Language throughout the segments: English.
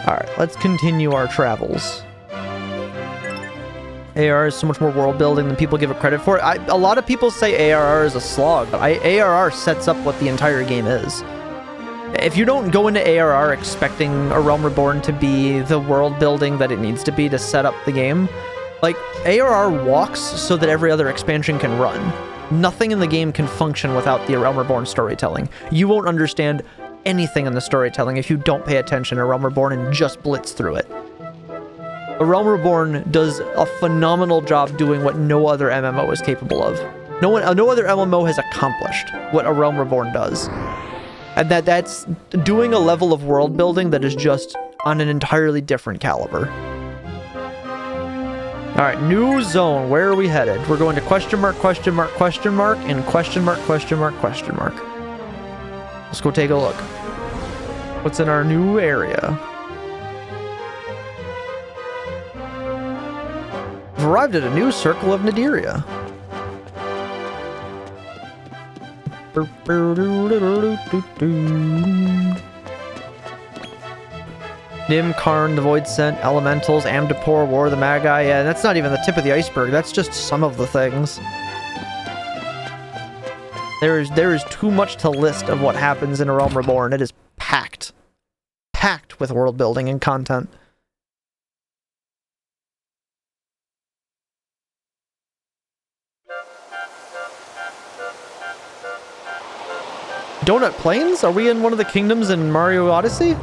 Alright, let's continue our travels. ARR is so much more world building than people give it credit for. A lot of people say ARR is a slog, but ARR sets up what the entire game is. If you don't go into ARR expecting A Realm Reborn to be the world building that it needs to be to set up the game, like, ARR walks so that every other expansion can run. Nothing in the game can function without the A Realm Reborn storytelling. You won't understand anything in the storytelling if you don't pay attention to A Realm Reborn and just blitz through it. A Realm Reborn does a phenomenal job doing what no other MMO is capable of. No other MMO has accomplished what A Realm Reborn does. And that's doing a level of world building that is just on an entirely different caliber. Alright, new zone. Where are we headed? We're going to question mark, question mark, question mark, and question mark, question mark, question mark. Let's go take a look. What's in our new area? We've arrived at a new circle of Nadiria. Nim, Karn, the Void Scent, Elementals, Amdapor, War of the Magi. Yeah, that's not even the tip of the iceberg. That's just some of the things. There is too much to list of what happens in A Realm Reborn. It is packed. Packed with world building and content. Donut Plains? Are we in one of the kingdoms in Mario Odyssey?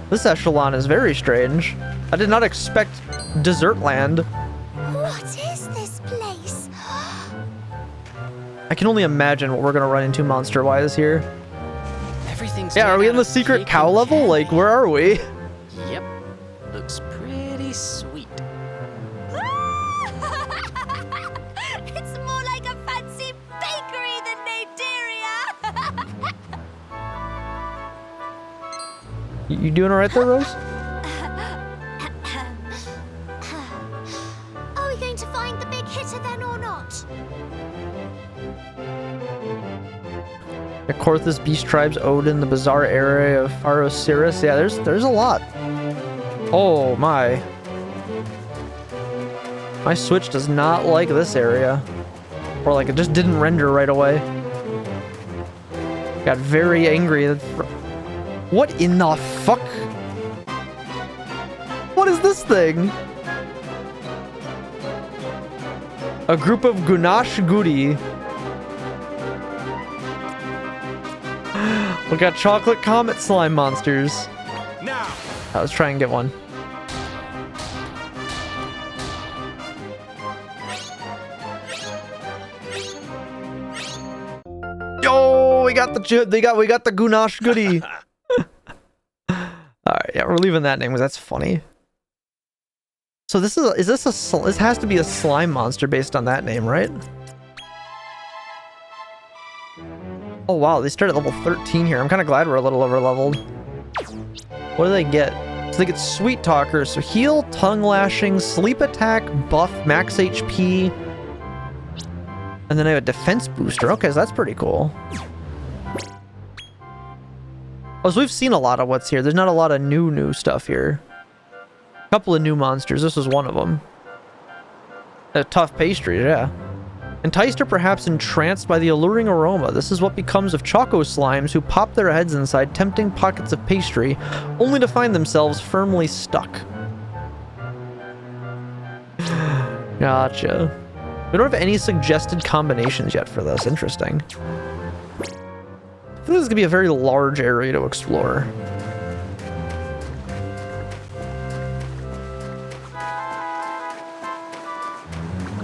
This echelon is very strange. I did not expect Desert Land. What is this place? I can only imagine what we're gonna run into monster-wise here. Everything's Yeah, are we in the secret cow level? Like, where are we? Yep. Looks pretty sweet. It's more like a fancy bakery than Nadiria. You doing alright there, Rose? Are we going to find the big hitter then or not? The Korthus Beast Tribes, Odin, the bizarre area of Pharosiris. Yeah, there's a lot. Oh my. My Switch does not like this area. Or like it just didn't render right away. Got very angry. What in the fuck? What is this thing? A group of Gunash Goody. We got chocolate comet slime monsters. Now. Let's try and get one. Yo, we got the Gunash Goody. Alright, yeah, we're leaving that name because that's funny. So this has to be a slime monster based on that name, right? Oh wow, they start at level 13 here. I'm kind of glad we're a little over leveled. What do they get? So they get Sweet Talker, so heal, tongue lashing, sleep attack, buff, max HP, and then I have a defense booster. Okay, so that's pretty cool. Oh, so we've seen a lot of what's here. There's not a lot of new stuff here. A couple of new monsters. This is one of them. Tough pastries, yeah. Enticed or perhaps entranced by the alluring aroma, this is what becomes of Choco Slimes who pop their heads inside tempting pockets of pastry, only to find themselves firmly stuck. Gotcha. We don't have any suggested combinations yet for this. Interesting. I think this is gonna be a very large area to explore.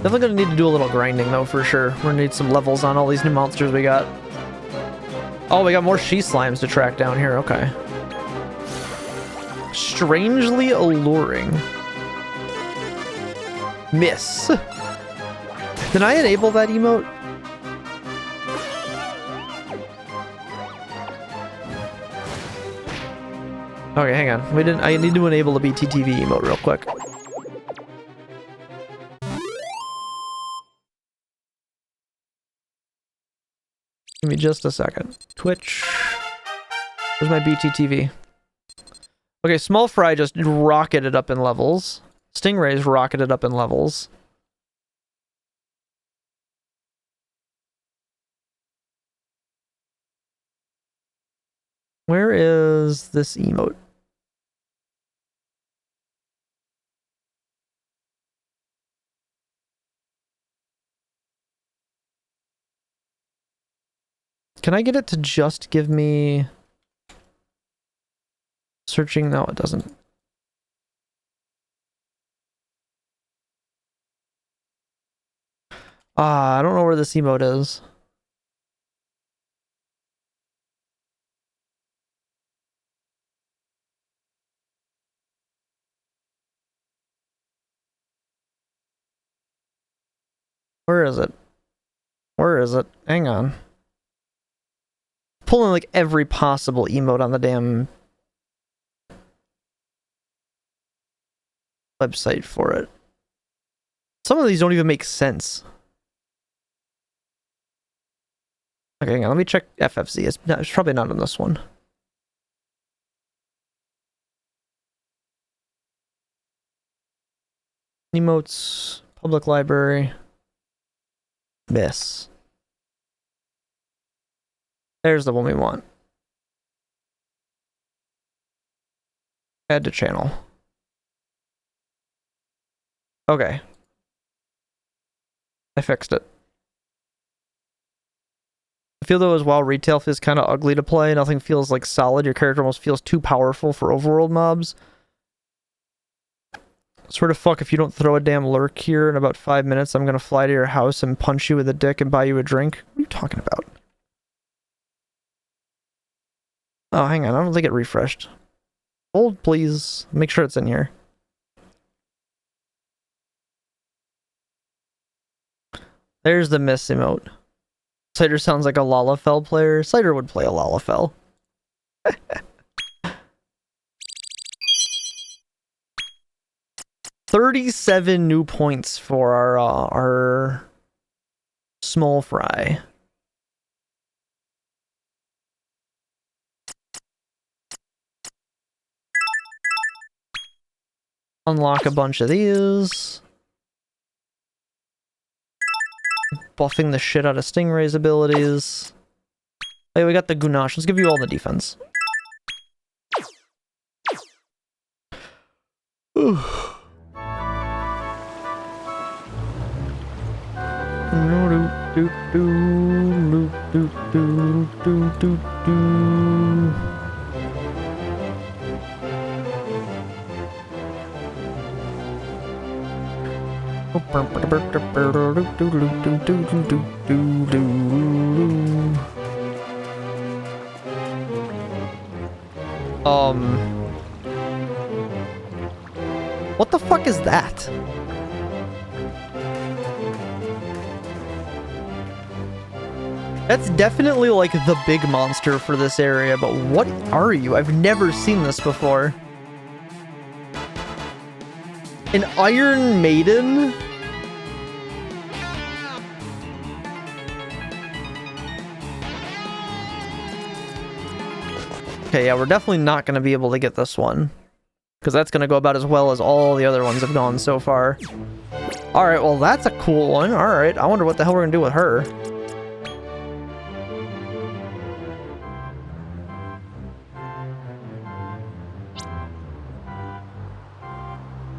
Definitely gonna need to do a little grinding though, for sure. We're gonna need some levels on all these new monsters we got. Oh, we got more she slimes to track down here. Okay. Strangely alluring. Miss. Did I enable that emote? Okay, hang on. We didn't. I need to enable the BTTV emote real quick. Give me just a second. Twitch. Where's my BTTV? Okay, Small Fry just rocketed up in levels. Stingray's rocketed up in levels. Where is this emote? Can I get it to just give me... Searching? No, it doesn't. I don't know where this emote is. Where is it? Where is it? Hang on. Pulling like every possible emote on the damn website for it. Some of these don't even make sense. Okay, hang on, let me check FFZ. It's probably not on this one. Emotes, public library. This. There's the one we want. Add to channel. Okay. I fixed it. I feel though as well retail feels kind of ugly to play. Nothing feels like solid. Your character almost feels too powerful for overworld mobs. Sort of fuck if you don't throw a damn lurk here in about 5 minutes. I'm gonna fly to your house and punch you with a dick and buy you a drink. What are you talking about? Oh, hang on. I don't think it refreshed. Hold, please. Make sure it's in here. There's the miss emote. Cider sounds like a Lalafell player. Cider would play a Lalafell. 37 new points for our Small Fry. Unlock a bunch of these. Buffing the shit out of Stingray's abilities. Hey, we got the Gunash. Let's give you all the defense. What the fuck is that? That's definitely like the big monster for this area, but what are you? I've never seen this before. An Iron Maiden? Okay, yeah, we're definitely not going to be able to get this one. Because that's going to go about as well as all the other ones have gone so far. Alright, well that's a cool one. Alright, I wonder what the hell we're going to do with her.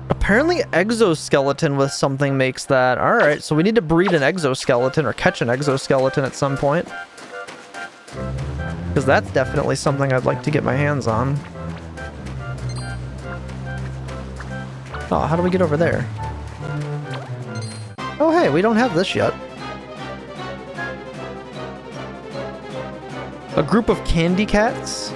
Apparently exoskeleton with something makes that. Alright, so we need to breed an exoskeleton or catch an exoskeleton at some point. Because that's definitely something I'd like to get my hands on. Oh, how do we get over there? Oh hey, we don't have this yet. A group of candy cats?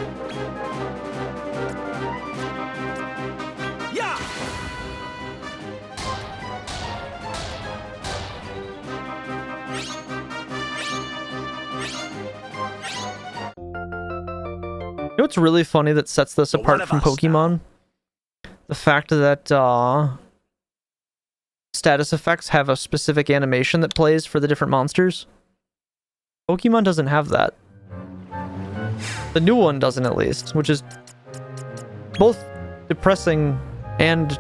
You know what's really funny that sets this apart from Pokemon? The fact that status effects have a specific animation that plays for the different monsters. Pokemon doesn't have that. The new one doesn't, at least, which is both depressing and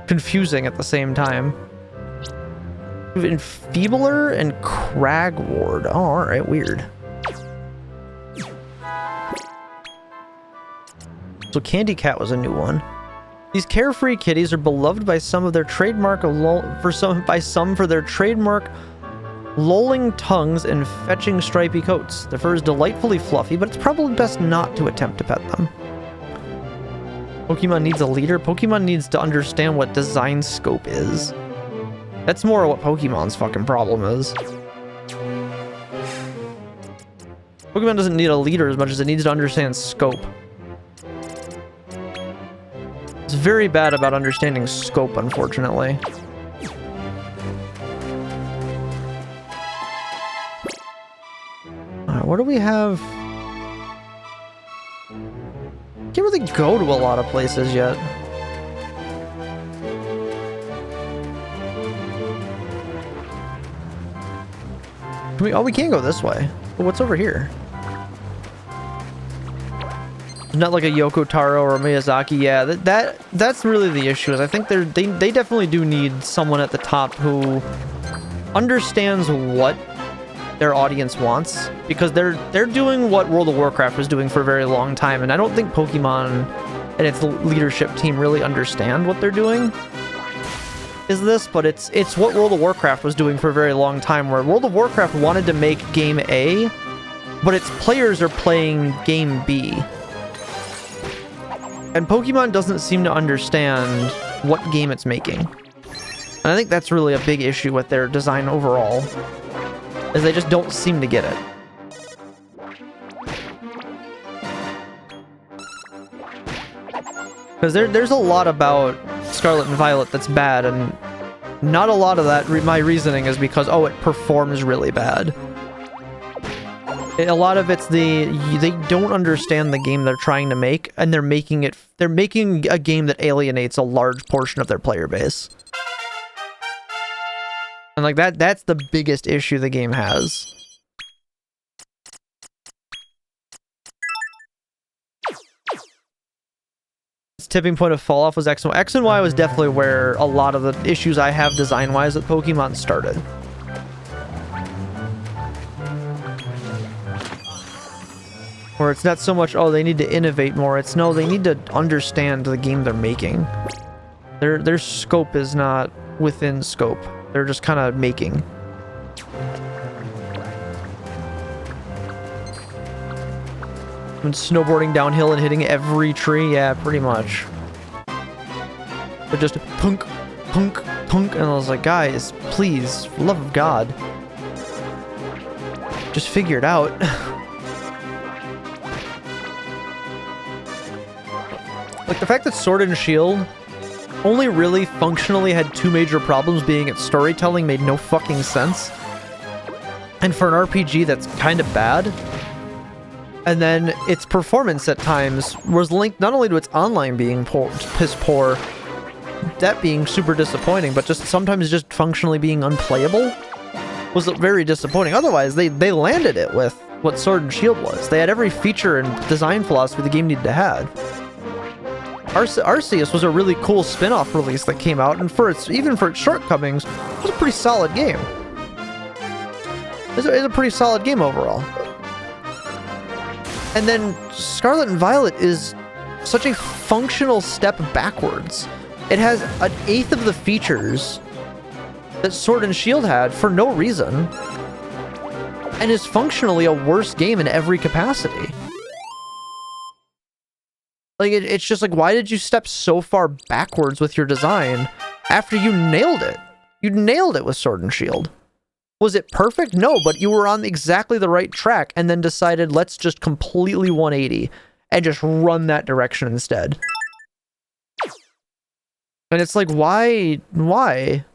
confusing at the same time. Enfeebler and Cragward. Oh, alright, weird. So Candy Cat was a new one. These carefree kitties are beloved by some of their trademark for their trademark lolling tongues and fetching stripy coats. Their fur is delightfully fluffy, but it's probably best not to attempt to pet them. Pokemon needs a leader. Pokemon needs to understand what design scope is. That's more what Pokemon's fucking problem is. Pokemon doesn't need a leader as much as it needs to understand scope. It's very bad about understanding scope, unfortunately. Alright, what do we have? Can't really go to a lot of places yet. We can go this way. But what's over here? Not like a Yoko Taro or a Miyazaki. Yeah, that's really the issue. Is I think they definitely do need someone at the top who understands what their audience wants, because they're doing what World of Warcraft was doing for a very long time, and I don't think Pokemon and its leadership team really understand what they're doing. Is this, but it's what World of Warcraft was doing for a very long time, where World of Warcraft wanted to make game A, but its players are playing game B. And Pokemon doesn't seem to understand what game it's making. And I think that's really a big issue with their design overall, is they just don't seem to get it. Because there's a lot about Scarlet and Violet that's bad, and not a lot of that, my reasoning is because, oh, it performs really bad. A lot of it's they don't understand the game they're trying to make, and they're making a game that alienates a large portion of their player base. And like that's the biggest issue the game has. Its tipping point of fall off was X and Y. X and Y was definitely where a lot of the issues I have design-wise with Pokemon started. Where it's not so much, oh, they need to innovate more. It's no, they need to understand the game they're making. Their scope is not within scope. They're just kind of making. And snowboarding downhill and hitting every tree, yeah, pretty much. But just punk, punk, punk, and I was like, guys, please, for the love of God, just figure it out. Like, the fact that Sword and Shield only really functionally had two major problems, being its storytelling made no fucking sense, and for an RPG that's kind of bad, and then its performance at times was linked not only to its online being piss poor, that being super disappointing, but just sometimes just functionally being unplayable was very disappointing. Otherwise, they landed it with what Sword and Shield was. They had every feature and design philosophy the game needed to have. Arceus was a really cool spin-off release that came out, and even for its shortcomings, it was a pretty solid game. It's a pretty solid game overall. And then Scarlet and Violet is such a functional step backwards. It has an eighth of the features that Sword and Shield had for no reason, and is functionally a worse game in every capacity. Like, it's just like, why did you step so far backwards with your design after you nailed it? You nailed it with Sword and Shield. Was it perfect? No, but you were on exactly the right track and then decided, let's just completely 180 and just run that direction instead. And it's like, why? Why?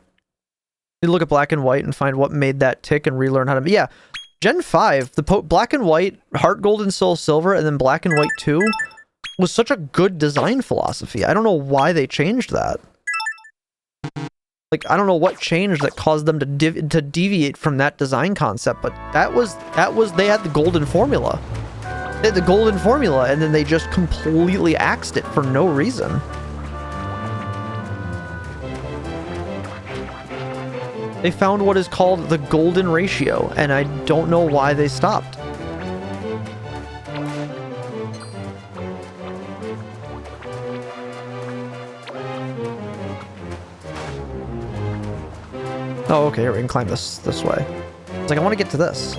You look at Black and White and find what made that tick and relearn how to... Yeah, Gen 5, the Black and White, Heart Gold and Soul Silver, and then Black and White 2... was such a good design philosophy. I don't know why they changed that. Like, I don't know what changed that caused them to deviate from that design concept, but that was they had the golden formula. The golden formula, and then they just completely axed it for no reason. They found what is called the golden ratio, and I don't know why they stopped. Oh, okay, we can climb this way. It's like, I want to get to this.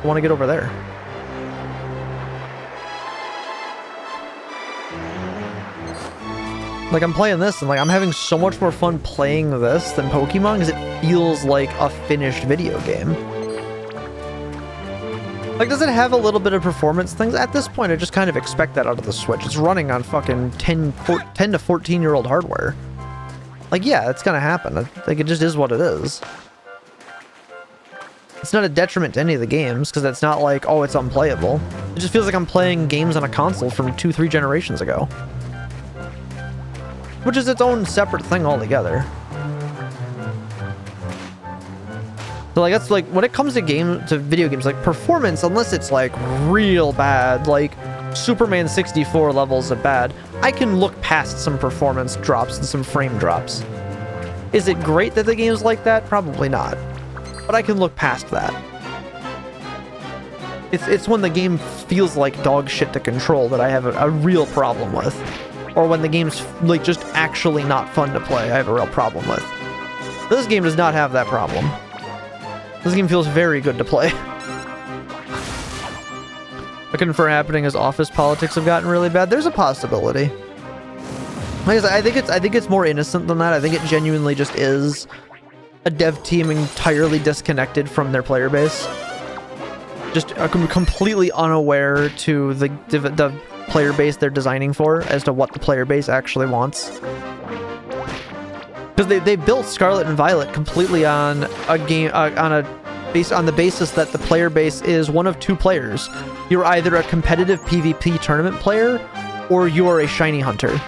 I want to get over there. Like, I'm playing this, and like, I'm having so much more fun playing this than Pokemon, because it feels like a finished video game. Like, does it have a little bit of performance things? At this point, I just kind of expect that out of the Switch. It's running on fucking 10 to 14-year-old hardware. Like, yeah, it's gonna happen. Like, it just is what it is. It's not a detriment to any of the games, because it's not like, oh, it's unplayable. It just feels like I'm playing games on a console from 2-3 generations ago. Which is its own separate thing altogether. So like, that's like, when it comes to video games, like performance, unless it's like real bad, like Superman 64 levels of bad, I can look past some performance drops and some frame drops. Is it great that the game's like that? Probably not. But I can look past that. It's when the game feels like dog shit to control that I have a real problem with. Or when the game's like just actually not fun to play, I have a real problem with. This game does not have that problem. This game feels very good to play. Looking for happening as office politics have gotten really bad. There's a possibility. Like I said, I think it's more innocent than that. I think it genuinely just is a dev team entirely disconnected from their player base. Just completely unaware to the player base they're designing for as to what the player base actually wants. Because they built Scarlet and Violet completely on a game on the basis that the player base is one of two players. You're either a competitive PvP tournament player or you are a shiny hunter.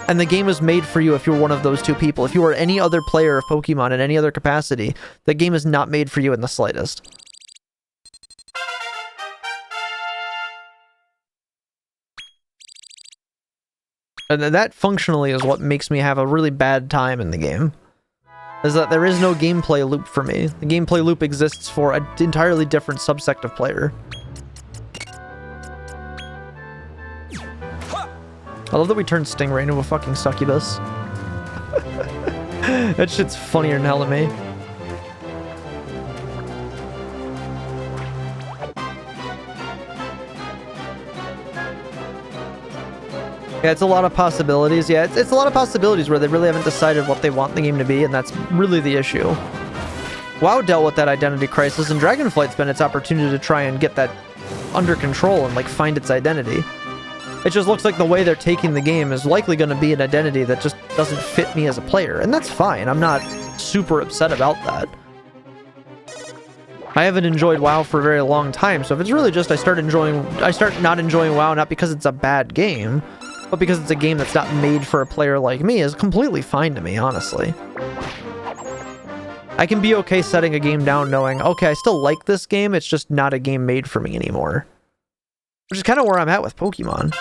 And the game is made for you if you're one of those two people. If you are any other player of Pokemon in any other capacity, the game is not made for you in the slightest. And that functionally is what makes me have a really bad time in the game. Is that there is no gameplay loop for me. The gameplay loop exists for an entirely different subsect of player. I love that we turned Stingray into a fucking succubus. That shit's funnier than hell to me. Yeah, it's a lot of possibilities. Yeah, it's a lot of possibilities where they really haven't decided what they want the game to be, and that's really the issue. WoW dealt with that identity crisis, and Dragonflight's been its opportunity to try and get that under control and like find its identity. It just looks like the way they're taking the game is likely going to be an identity that just doesn't fit me as a player, and that's fine. I'm not super upset about that. I haven't enjoyed WoW for a very long time, so if it's really just I start not enjoying WoW not because it's a bad game, but because it's a game that's not made for a player like me, is completely fine to me, honestly. I can be okay setting a game down knowing, okay, I still like this game, it's just not a game made for me anymore. Which is kind of where I'm at with Pokemon.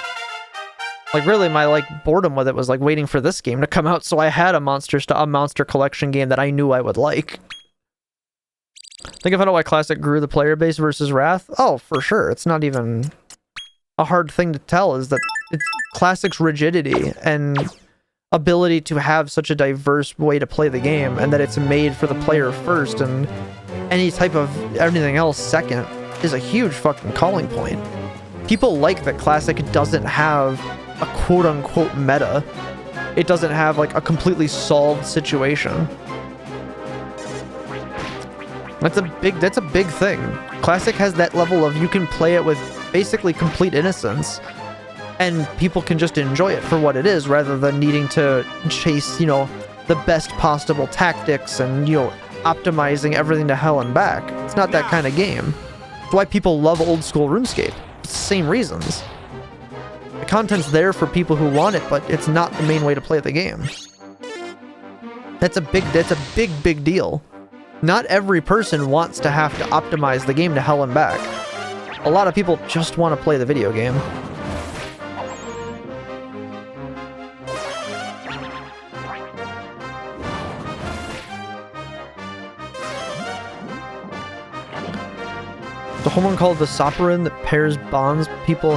Like, really, my, like, boredom with it was, like, waiting for this game to come out, so I had a monster collection game that I knew I would like. Think of how why Classic grew the player base versus Wrath? Oh, for sure. It's not even a hard thing to tell, is that it's Classic's rigidity and ability to have such a diverse way to play the game, and that it's made for the player first, and any type of anything else second, is a huge fucking calling point. People like that Classic doesn't have a quote-unquote meta. It doesn't have like a completely solved situation. That's a big thing. Classic has that level of you can play it with basically complete innocence, and people can just enjoy it for what it is rather than needing to chase, you know, the best possible tactics and, you know, optimizing everything to hell and back. It's not that kind of game. That's why people love old school RuneScape. It's the same reasons. The content's there for people who want it, but it's not the main way to play the game. That's a big deal. Not every person wants to have to optimize the game to hell and back. A lot of people just want to play the video game. The hormone called the Soperin that pairs bonds people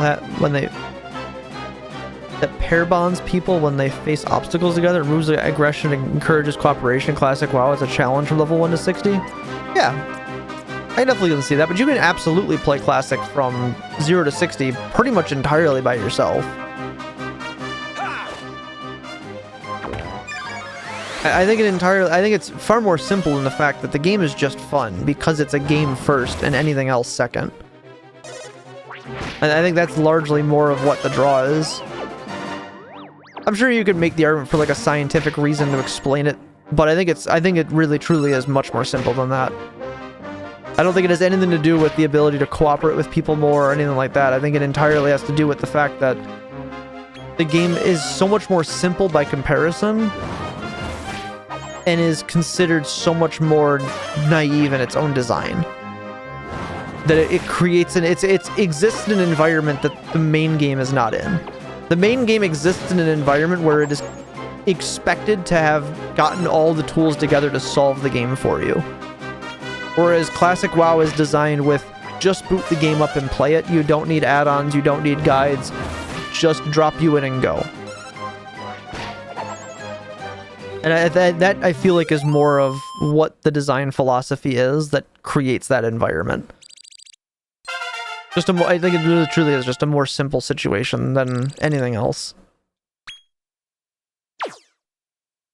pair bonds people when they face obstacles together, removes the aggression and encourages cooperation. Classic WoW, it's a challenge from level 1 to 60. Yeah, I definitely can see that, but you can absolutely play Classic from 0 to 60 pretty much entirely by yourself. I think it's far more simple in the fact that the game is just fun because it's a game first and anything else second. And I think that's largely more of what the draw is. I'm sure you could make the argument for like a scientific reason to explain it, but I think it really truly is much more simple than that. I don't think it has anything to do with the ability to cooperate with people more or anything like that. I think it entirely has to do with the fact that the game is so much more simple by comparison and is considered so much more naive in its own design. That it creates it exists in an environment that the main game is not in. The main game exists in an environment where it is expected to have gotten all the tools together to solve the game for you. Whereas Classic WoW is designed with just boot the game up and play it. You don't need add-ons, you don't need guides, just drop you in and go. And that I feel like is more of what the design philosophy is that creates that environment. I think it really truly is just a more simple situation than anything else.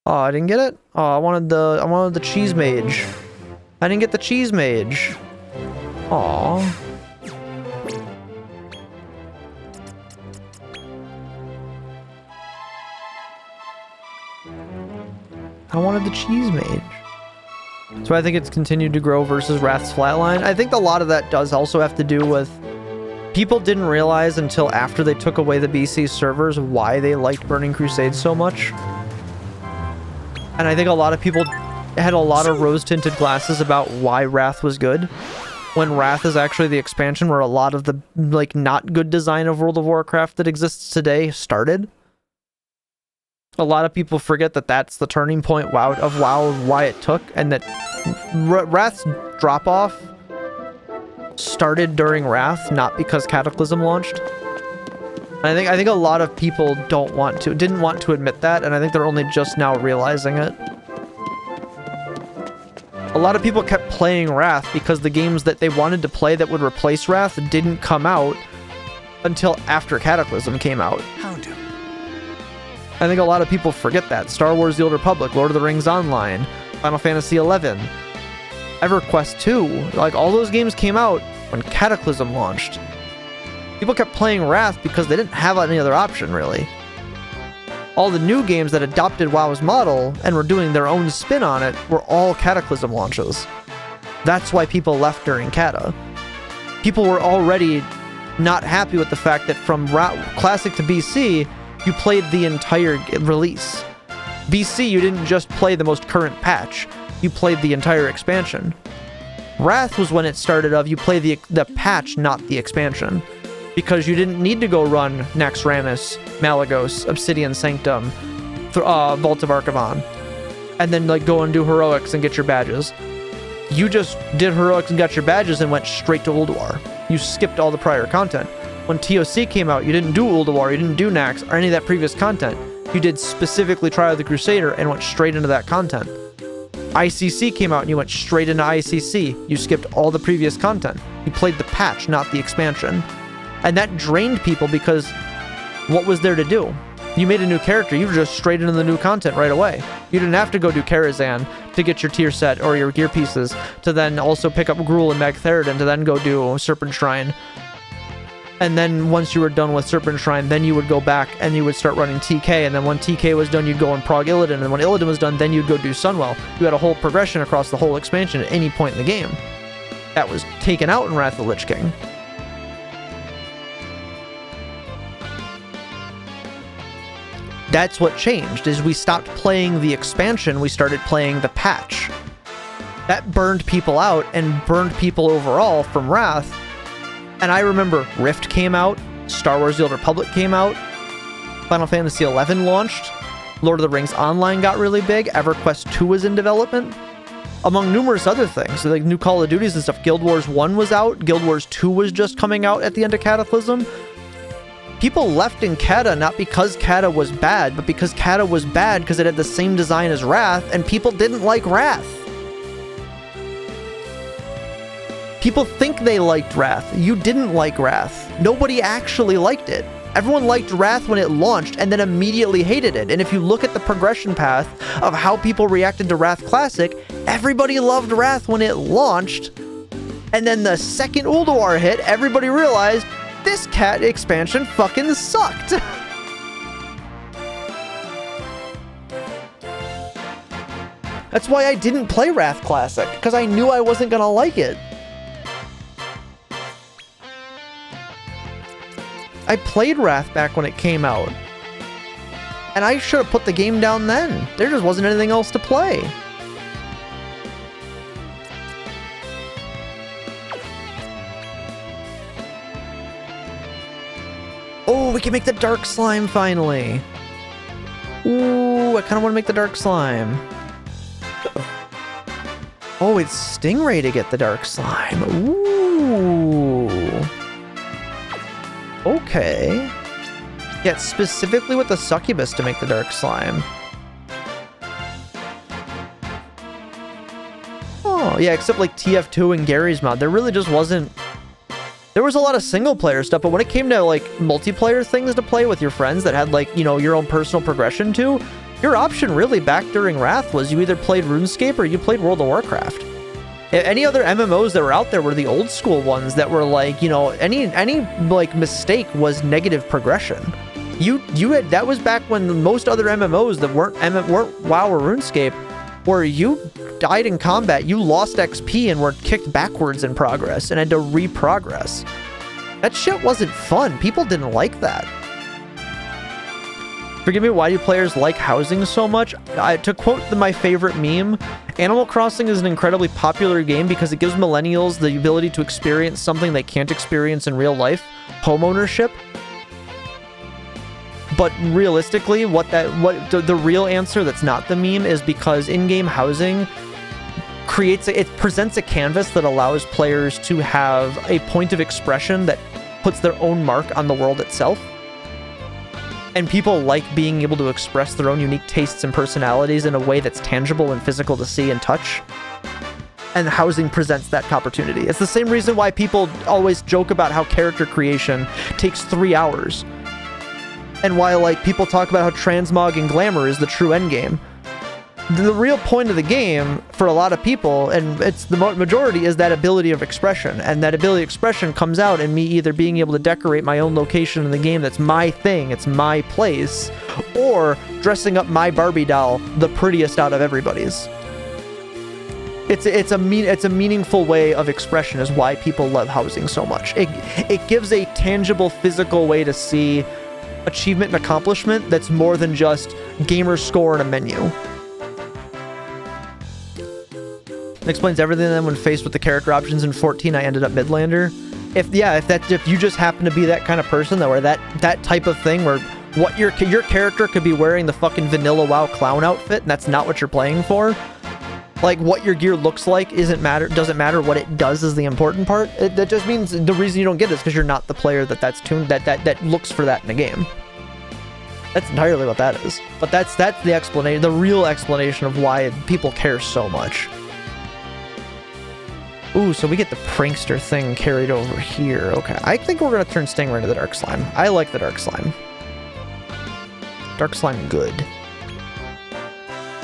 Oh, I didn't get it? Oh, I wanted the cheese mage. I didn't get the cheese mage. Aw. I wanted the cheese mage. So I think it's continued to grow versus Wrath's Flatline. I think a lot of that does also have to do with people didn't realize until after they took away the BC servers why they liked Burning Crusade so much. And I think a lot of people had a lot of rose-tinted glasses about why Wrath was good, when Wrath is actually the expansion where a lot of the like not good design of World of Warcraft that exists today started. A lot of people forget that that's the turning point of WoW, why it took, and that Wrath's drop-off started during Wrath, not because Cataclysm launched. And I think a lot of people didn't want to admit that, and I think they're only just now realizing it. A lot of people kept playing Wrath because the games that they wanted to play that would replace Wrath didn't come out until after Cataclysm came out. How do? I think a lot of people forget that. Star Wars The Old Republic, Lord of the Rings Online, Final Fantasy XI, EverQuest 2, like all those games came out when Cataclysm launched. People kept playing Wrath because they didn't have any other option, really. All the new games that adopted WoW's model and were doing their own spin on it were all Cataclysm launches. That's why people left during Cata. People were already not happy with the fact that from Classic to BC, you played the entire release. BC, you didn't just play the most current patch, you played the entire expansion. Wrath was when it started you play the patch, not the expansion. Because you didn't need to go run Naxxramas, Malygos, Obsidian Sanctum, Vault of Archivon, and then like go and do heroics and get your badges. You just did heroics and got your badges and went straight to Ulduar. You skipped all the prior content. When TOC came out, you didn't do Ulduar, you didn't do Naxx, or any of that previous content. You did specifically Trial of the Crusader and went straight into that content. ICC came out and you went straight into ICC. You skipped all the previous content. You played the patch, not the expansion. And that drained people because what was there to do? You made a new character, you were just straight into the new content right away. You didn't have to go do Karazhan to get your tier set or your gear pieces, to then also pick up Gruul and Magtheridon to then go do Serpent Shrine. And then once you were done with Serpent Shrine, then you would go back and you would start running TK, and then when TK was done, you'd go and prog Illidan, and when Illidan was done, then you'd go do Sunwell. You had a whole progression across the whole expansion at any point in the game. That was taken out in Wrath of the Lich King. That's what changed, is we stopped playing the expansion, we started playing the patch. That burned people out and burned people overall from Wrath. And I remember Rift came out, Star Wars The Old Republic came out, Final Fantasy XI launched, Lord of the Rings Online got really big, EverQuest 2 was in development, among numerous other things, like new Call of Duties and stuff. Guild Wars 1 was out, Guild Wars 2 was just coming out at the end of Cataclysm. People left in Cata not because Cata was bad, but because Cata was bad because it had the same design as Wrath, and people didn't like Wrath. People think they liked Wrath. You didn't like Wrath. Nobody actually liked it. Everyone liked Wrath when it launched and then immediately hated it. And if you look at the progression path of how people reacted to Wrath Classic, everybody loved Wrath when it launched. And then the second Ulduar hit, everybody realized this cat expansion fucking sucked. That's why I didn't play Wrath Classic, because I knew I wasn't gonna like it. I played Wrath back when it came out, and I should have put the game down then. There just wasn't anything else to play. Oh, we can make the Dark Slime finally. Ooh, I kind of want to make the Dark Slime. Oh, it's Stingray to get the Dark Slime. Ooh. Okay. Yeah, specifically with the Succubus to make the Dark Slime. Oh, yeah, except like TF2 and Gary's mod, there really just wasn't... There was a lot of single-player stuff, but when it came to, like, multiplayer things to play with your friends that had, like, you know, your own personal progression to, your option really back during Wrath was you either played RuneScape or you played World of Warcraft. Any other MMOs that were out there were the old school ones that were like, you know, any like mistake was negative progression. You had, that was back when most other MMOs that weren't WoW or RuneScape, where you died in combat, you lost XP and were kicked backwards in progress and had to reprogress. That shit wasn't fun. People didn't like that. Forgive me, why do players like housing so much? To quote my favorite meme, Animal Crossing is an incredibly popular game because it gives millennials the ability to experience something they can't experience in real life, homeownership. But realistically, the real answer that's not the meme is because in-game housing presents a canvas that allows players to have a point of expression that puts their own mark on the world itself. And people like being able to express their own unique tastes and personalities in a way that's tangible and physical to see and touch. And housing presents that opportunity. It's the same reason why people always joke about how character creation takes 3 hours. And why, like, people talk about how transmog and glamour is the true endgame. The real point of the game, for a lot of people, and it's the majority, is that ability of expression. And that ability of expression comes out in me either being able to decorate my own location in the game that's my thing, it's my place, or dressing up my Barbie doll the prettiest out of everybody's. It's a meaningful way of expression is why people love housing so much. It gives a tangible, physical way to see achievement and accomplishment that's more than just gamer score and a menu. It explains everything. Then when faced with the character options in 14, I ended up Midlander. If you just happen to be that kind of person that where that type of thing where what your character could be wearing the fucking vanilla WoW clown outfit and that's not what you're playing for. Like what your gear looks like doesn't matter. What it does is the important part. That just means the reason you don't get it is because you're not the player that's tuned that looks for that in the game. That's entirely what that is. But that's the explanation, the real explanation of why people care so much. Ooh, so we get the prankster thing carried over here. Okay, I think we're gonna turn Stingray into the Dark Slime. I like the Dark Slime. Dark Slime, good.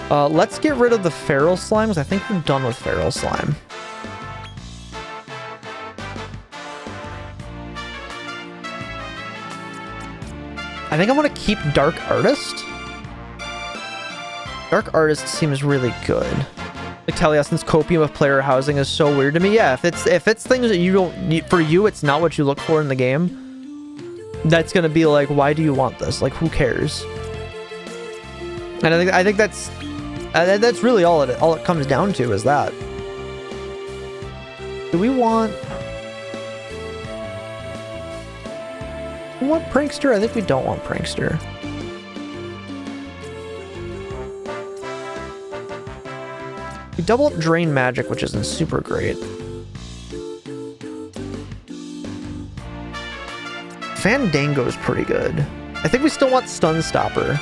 Let's get rid of the Feral Slimes. I think we're done with Feral Slime. I think I want to keep Dark Artist. Dark Artist seems really good. Like Taliesin's copium of player housing is so weird to me. Yeah, if it's things that you don't need, for you, it's not what you look for in the game. That's gonna be like, why do you want this? Like, who cares? And I think that's really all it comes down to is that. Do we want Prankster? I think we don't want Prankster. We double up Drain Magic, which isn't super great. Fandango's pretty good. I think we still want Stun Stopper.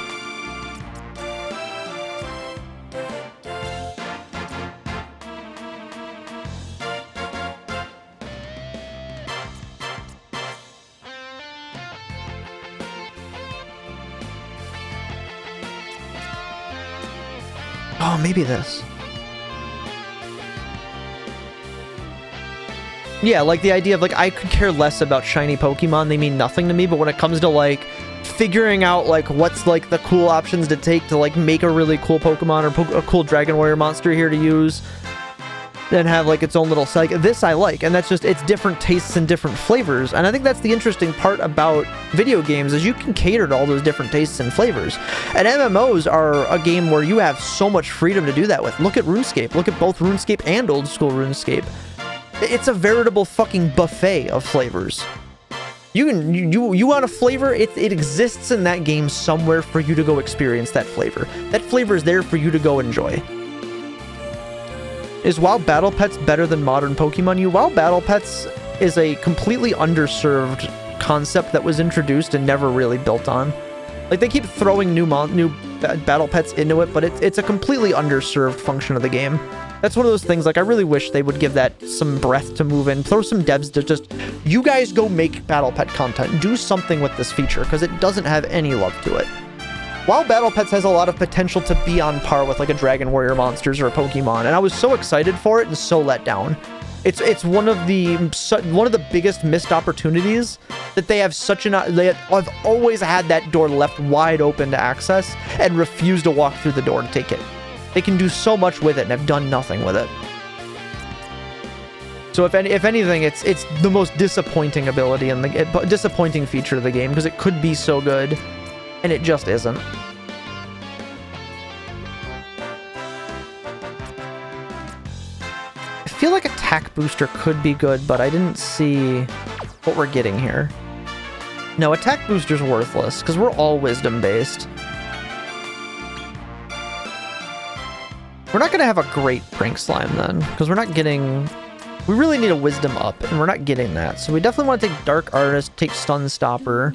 Oh, maybe this. Yeah, like the idea of like, I could care less about shiny Pokemon. They mean nothing to me, but when it comes to like figuring out like what's like the cool options to take to like make a really cool Pokemon or a cool Dragon Warrior monster here to use, then have like its own little psych. This I like, and that's just, it's different tastes and different flavors. And I think that's the interesting part about video games is you can cater to all those different tastes and flavors. And MMOs are a game where you have so much freedom to do that with. Look at RuneScape. Look at both RuneScape and old school RuneScape. It's a veritable fucking buffet of flavors. You want a flavor, it exists in that game somewhere for you to go experience that flavor. That flavor is there for you to go enjoy. Is WoW Battle Pets better than modern Pokemon U? WoW Battle Pets is a completely underserved concept that was introduced and never really built on. Like, they keep throwing new Battle Pets into it, but it's a completely underserved function of the game. That's one of those things, like, I really wish they would give that some breath to move in. Throw some devs to just, you guys go make Battle Pet content. Do something with this feature, because it doesn't have any love to it. WoW Battle Pets has a lot of potential to be on par with, like, a Dragon Warrior Monsters or a Pokemon, and I was so excited for it and so let down. It's one of the biggest missed opportunities that they have they have always had that door left wide open to access and refuse to walk through the door to take it. They can do so much with it and have done nothing with it. So if anything, it's the most disappointing ability in the disappointing feature of the game, because it could be so good and it just isn't. I feel like Attack Booster could be good, but I didn't see what we're getting here. No, Attack Booster's worthless because we're all Wisdom based. We're not going to have a great Prank Slime then, because we're not getting... We really need a Wisdom up, and we're not getting that. So we definitely want to take Dark Artist, take Stun Stopper.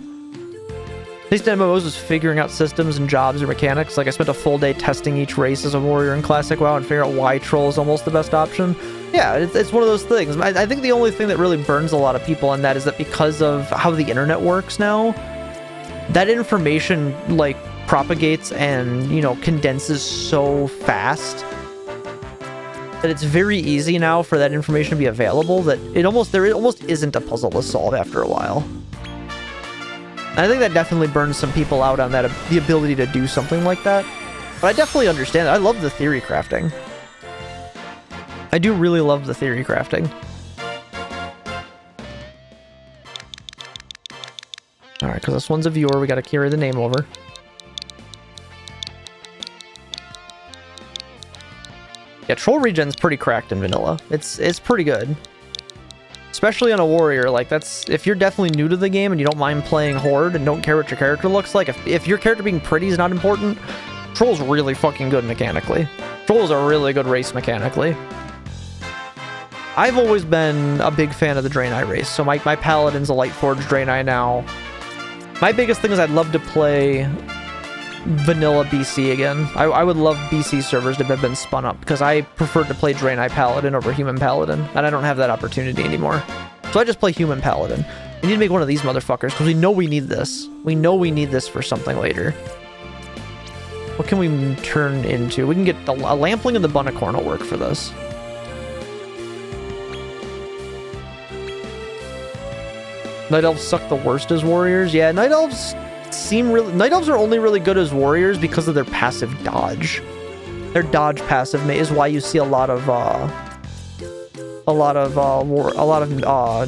At least MMOs was figuring out systems and jobs or mechanics. Like, I spent a full day testing each race as a warrior in Classic WoW and figuring out why Troll is almost the best option. Yeah, it's one of those things. I think the only thing that really burns a lot of people on that is that because of how the internet works now, that information, like, propagates and, you know, condenses so fast that it's very easy now for that information to be available that there almost isn't a puzzle to solve after a while. And I think that definitely burns some people out on that, the ability to do something like that. But I definitely understand it. I love the theory crafting. I do really love the theory crafting. Alright, because this one's a viewer, we gotta carry the name over. Yeah, Troll regen's pretty cracked in vanilla. It's pretty good. Especially on a warrior, like that's... If you're definitely new to the game and you don't mind playing Horde and don't care what your character looks like, if your character being pretty is not important, Troll's really fucking good mechanically. Troll's a really good race mechanically. I've always been a big fan of the Draenei race, so my Paladin's a Lightforged Draenei now. My biggest thing is I'd love to play vanilla BC again. I would love BC servers to have been spun up, because I prefer to play Draenei Paladin over Human Paladin, and I don't have that opportunity anymore. So I just play Human Paladin. We need to make one of these motherfuckers, because we know we need this. We know we need this for something later. What can we turn into? We can get a Lampling and the Bunnicorn will work for this. Night Elves suck the worst as warriors? Yeah, Night Elves are only really good as warriors because of their passive dodge. Their dodge passive is why you see a lot of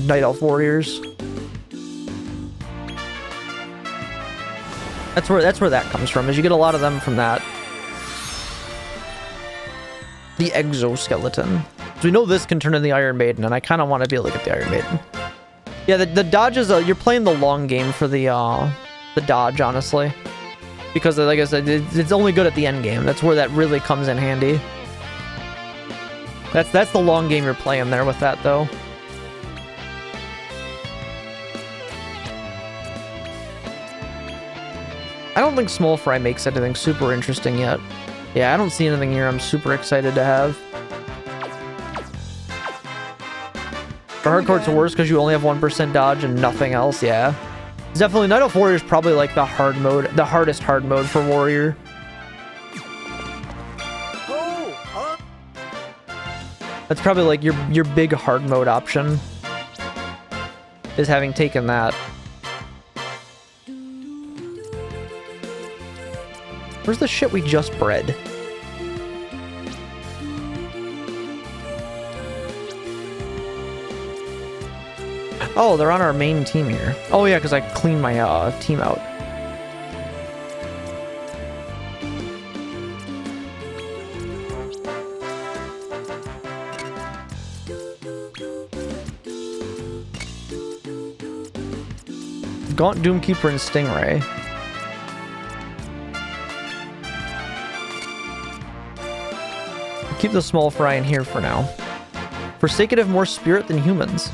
Night Elf warriors. That's where that comes from, is you get a lot of them from that. The exoskeleton. So we know this can turn into the Iron Maiden, and I kind of want to be able to get the Iron Maiden. Yeah, the dodge is you're playing the long game for the dodge, honestly, because like I said, it's only good at the end game. That's where that really comes in handy. That's the long game you're playing there with that, though. I don't think Small Fry makes anything super interesting yet. Yeah, I don't see anything here I'm super excited to have. The hardcore's worse because you only have 1% dodge and nothing else, yeah. Definitely, Night Elf Warrior is probably like the hardest hard mode for Warrior. That's probably like your big hard mode option, is having taken that. Where's the shit we just bred? Oh, they're on our main team here. Oh yeah, because I cleaned my team out. Gaunt, Doomkeeper, and Stingray. Keep the Small Fry in here for now. Forsaken have more spirit than humans.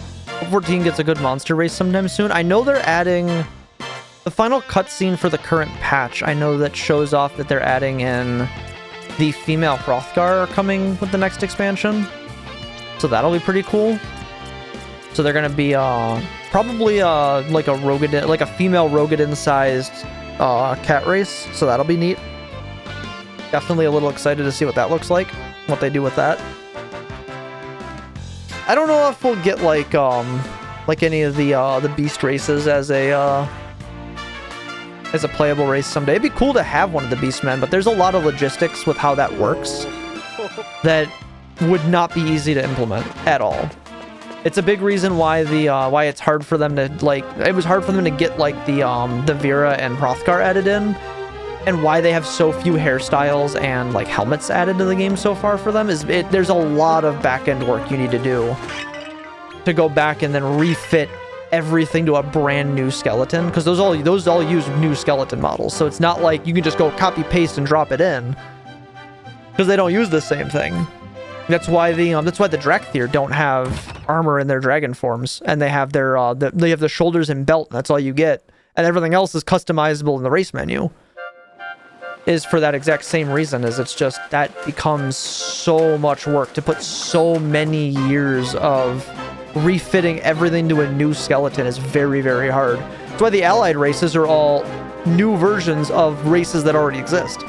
14 gets a good monster race sometime soon. I know they're adding the final cutscene for the current patch. I know that shows off that they're adding in the female Hrothgar coming with the next expansion. So that'll be pretty cool. So they're gonna be probably like a Rogadin, like a female Rogadin-sized cat race. So that'll be neat. Definitely a little excited to see what that looks like, what they do with that. I don't know if we'll get like any of the beast races as a playable race someday. It'd be cool to have one of the beastmen, but there's a lot of logistics with how that works that would not be easy to implement at all. It's a big reason why why it's hard for them to it was hard for them to get like the Vera and Hrothgar added in, and why they have so few hairstyles and like helmets added to the game so far for them is there's a lot of back-end work you need to do to go back and then refit everything to a brand new skeleton, because those all use new skeleton models. So it's not like you can just go copy paste and drop it in, because they don't use the same thing. That's why the Drakthir don't have armor in their dragon forms, and they have their they have the shoulders and belt, and that's all you get, and everything else is customizable in the race menu. Is for that exact same reason, is it's just that becomes so much work to put so many years of refitting everything to a new skeleton is very, very hard. That's why the allied races are all new versions of races that already exist.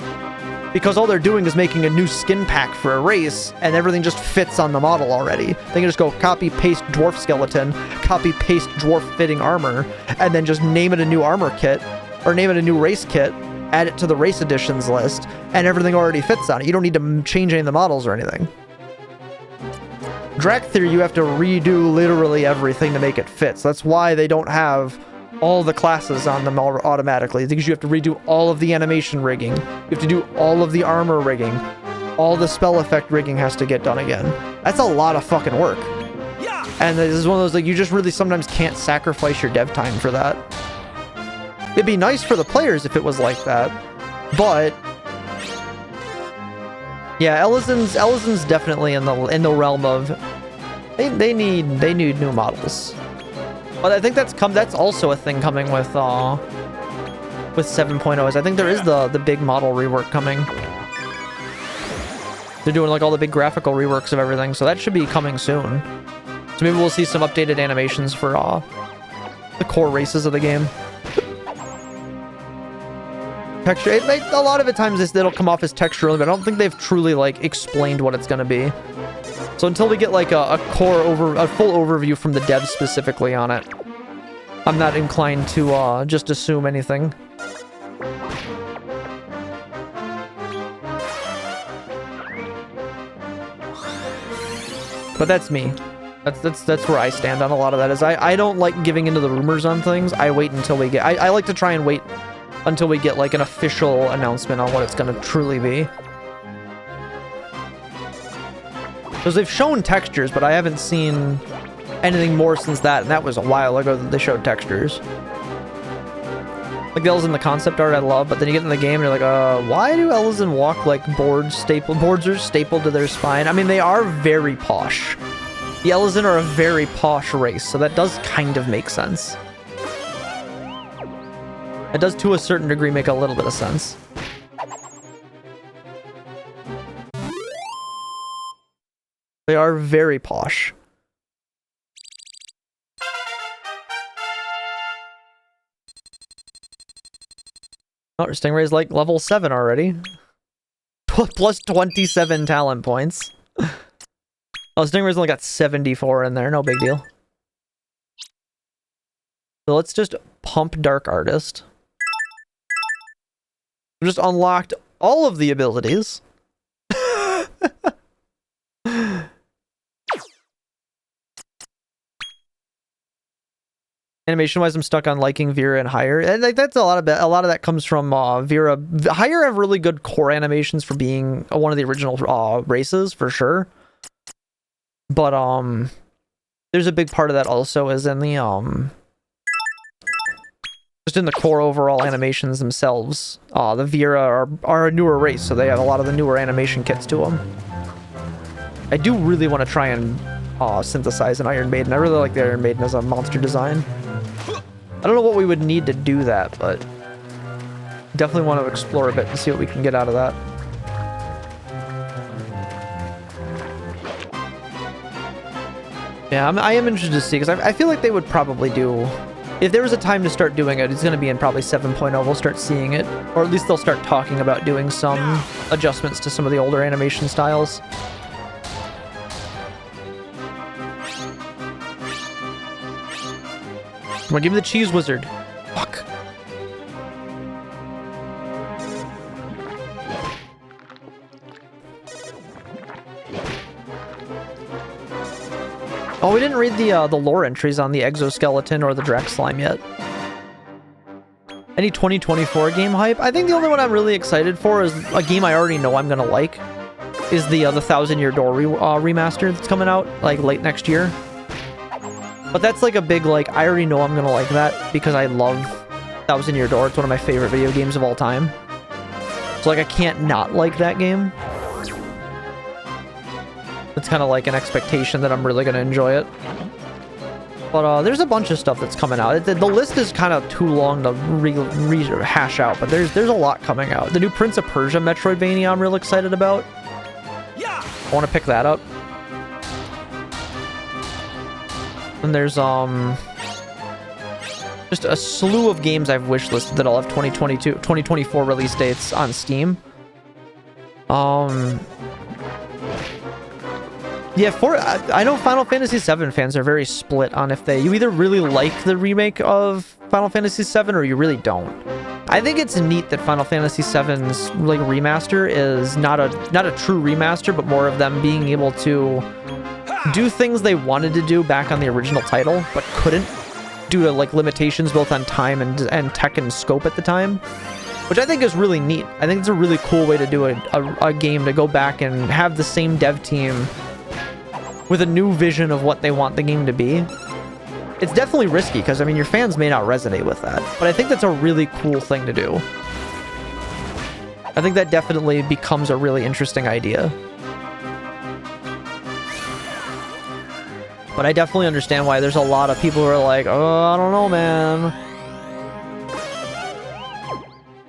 Because all they're doing is making a new skin pack for a race, and everything just fits on the model already. They can just go copy paste dwarf skeleton, copy paste dwarf fitting armor, and then just name it a new armor kit, or name it a new race kit, add it to the race editions list, and everything already fits on it. You don't need to change any of the models or anything. Drakthir, you have to redo literally everything to make it fit. So that's why they don't have all the classes on them automatically, because you have to redo all of the animation rigging. You have to do all of the armor rigging. All the spell effect rigging has to get done again. That's a lot of fucking work. Yeah. And this is one of those, like, you just really sometimes can't sacrifice your dev time for that. It'd be nice for the players if it was like that, but yeah, Elezen's definitely in the realm of they need new models. But I think that's also a thing coming with 7.0. Is I think there is the big model rework coming. They're doing like all the big graphical reworks of everything, so that should be coming soon. So maybe we'll see some updated animations for the core races of the game. Texture, a lot of the times it'll come off as texture only, but I don't think they've truly like explained what it's gonna be. So until we get like a full overview from the devs specifically on it, I'm not inclined to just assume anything. But that's me. That's where I stand on a lot of that. Is I don't like giving into the rumors on things. I wait until we get. I like to try and wait until we get like an official announcement on what it's gonna truly be. Because they've shown textures, but I haven't seen anything more since that, and that was a while ago that they showed textures. Like the Elezen, the concept art I love, but then you get in the game and you're like, why do Elezen walk like boards are stapled to their spine? I mean, they are very posh. The Elezen are a very posh race, so that does kind of make sense. It does, to a certain degree, make a little bit of sense. They are very posh. Oh, Stingray's like level 7 already. Plus 27 talent points. Oh, Stingray's only got 74 in there. No big deal. So let's just pump Dark Artist. We just unlocked all of the abilities. Animation-wise, I'm stuck on liking Vera and Higher, and like that's a lot of that comes from Vera. Higher have really good core animations for being one of the original races for sure. But there's a big part of that also is in the just in the core overall animations themselves. The Vera are a newer race, so they have a lot of the newer animation kits to them. I do really want to try and synthesize an Iron Maiden. I really like the Iron Maiden as a monster design. I don't know what we would need to do that, but definitely want to explore a bit and see what we can get out of that. Yeah, I am interested to see, because I feel like they would probably do... If there was a time to start doing it, it's going to be in probably 7.0. We'll start seeing it, or at least they'll start talking about doing some adjustments to some of the older animation styles. Come on, give me the cheese wizard. Fuck. Oh, we didn't read the lore entries on the exoskeleton or the Drex slime yet. Any 2024 game hype? I think the only one I'm really excited for is a game I already know I'm gonna like. Is the Thousand Year Door remaster that's coming out like late next year. But that's like a big, like, I already know I'm gonna like that because I love Thousand Year Door. It's one of my favorite video games of all time. So, like, I can't not like that game. It's kind of like an expectation that I'm really gonna enjoy it. But there's a bunch of stuff that's coming out. The list is kind of too long to rehash out, but there's a lot coming out. The new Prince of Persia Metroidvania I'm real excited about. Yeah! I want to pick that up. And there's just a slew of games I've wishlisted that I'll have 2024 release dates on Steam. Yeah, I know Final Fantasy VII fans are very split on if you either really like the remake of Final Fantasy VII or you really don't. I think it's neat that Final Fantasy VII's like remaster is not a true remaster, but more of them being able to do things they wanted to do back on the original title, but couldn't due to like limitations both on time and tech and scope at the time, which I think is really neat. I think it's a really cool way to do a game, to go back and have the same dev team with a new vision of what they want the game to be. It's definitely risky because, I mean, your fans may not resonate with that, but I think that's a really cool thing to do. I think that definitely becomes a really interesting idea. But I definitely understand why there's a lot of people who are like, oh, I don't know, man.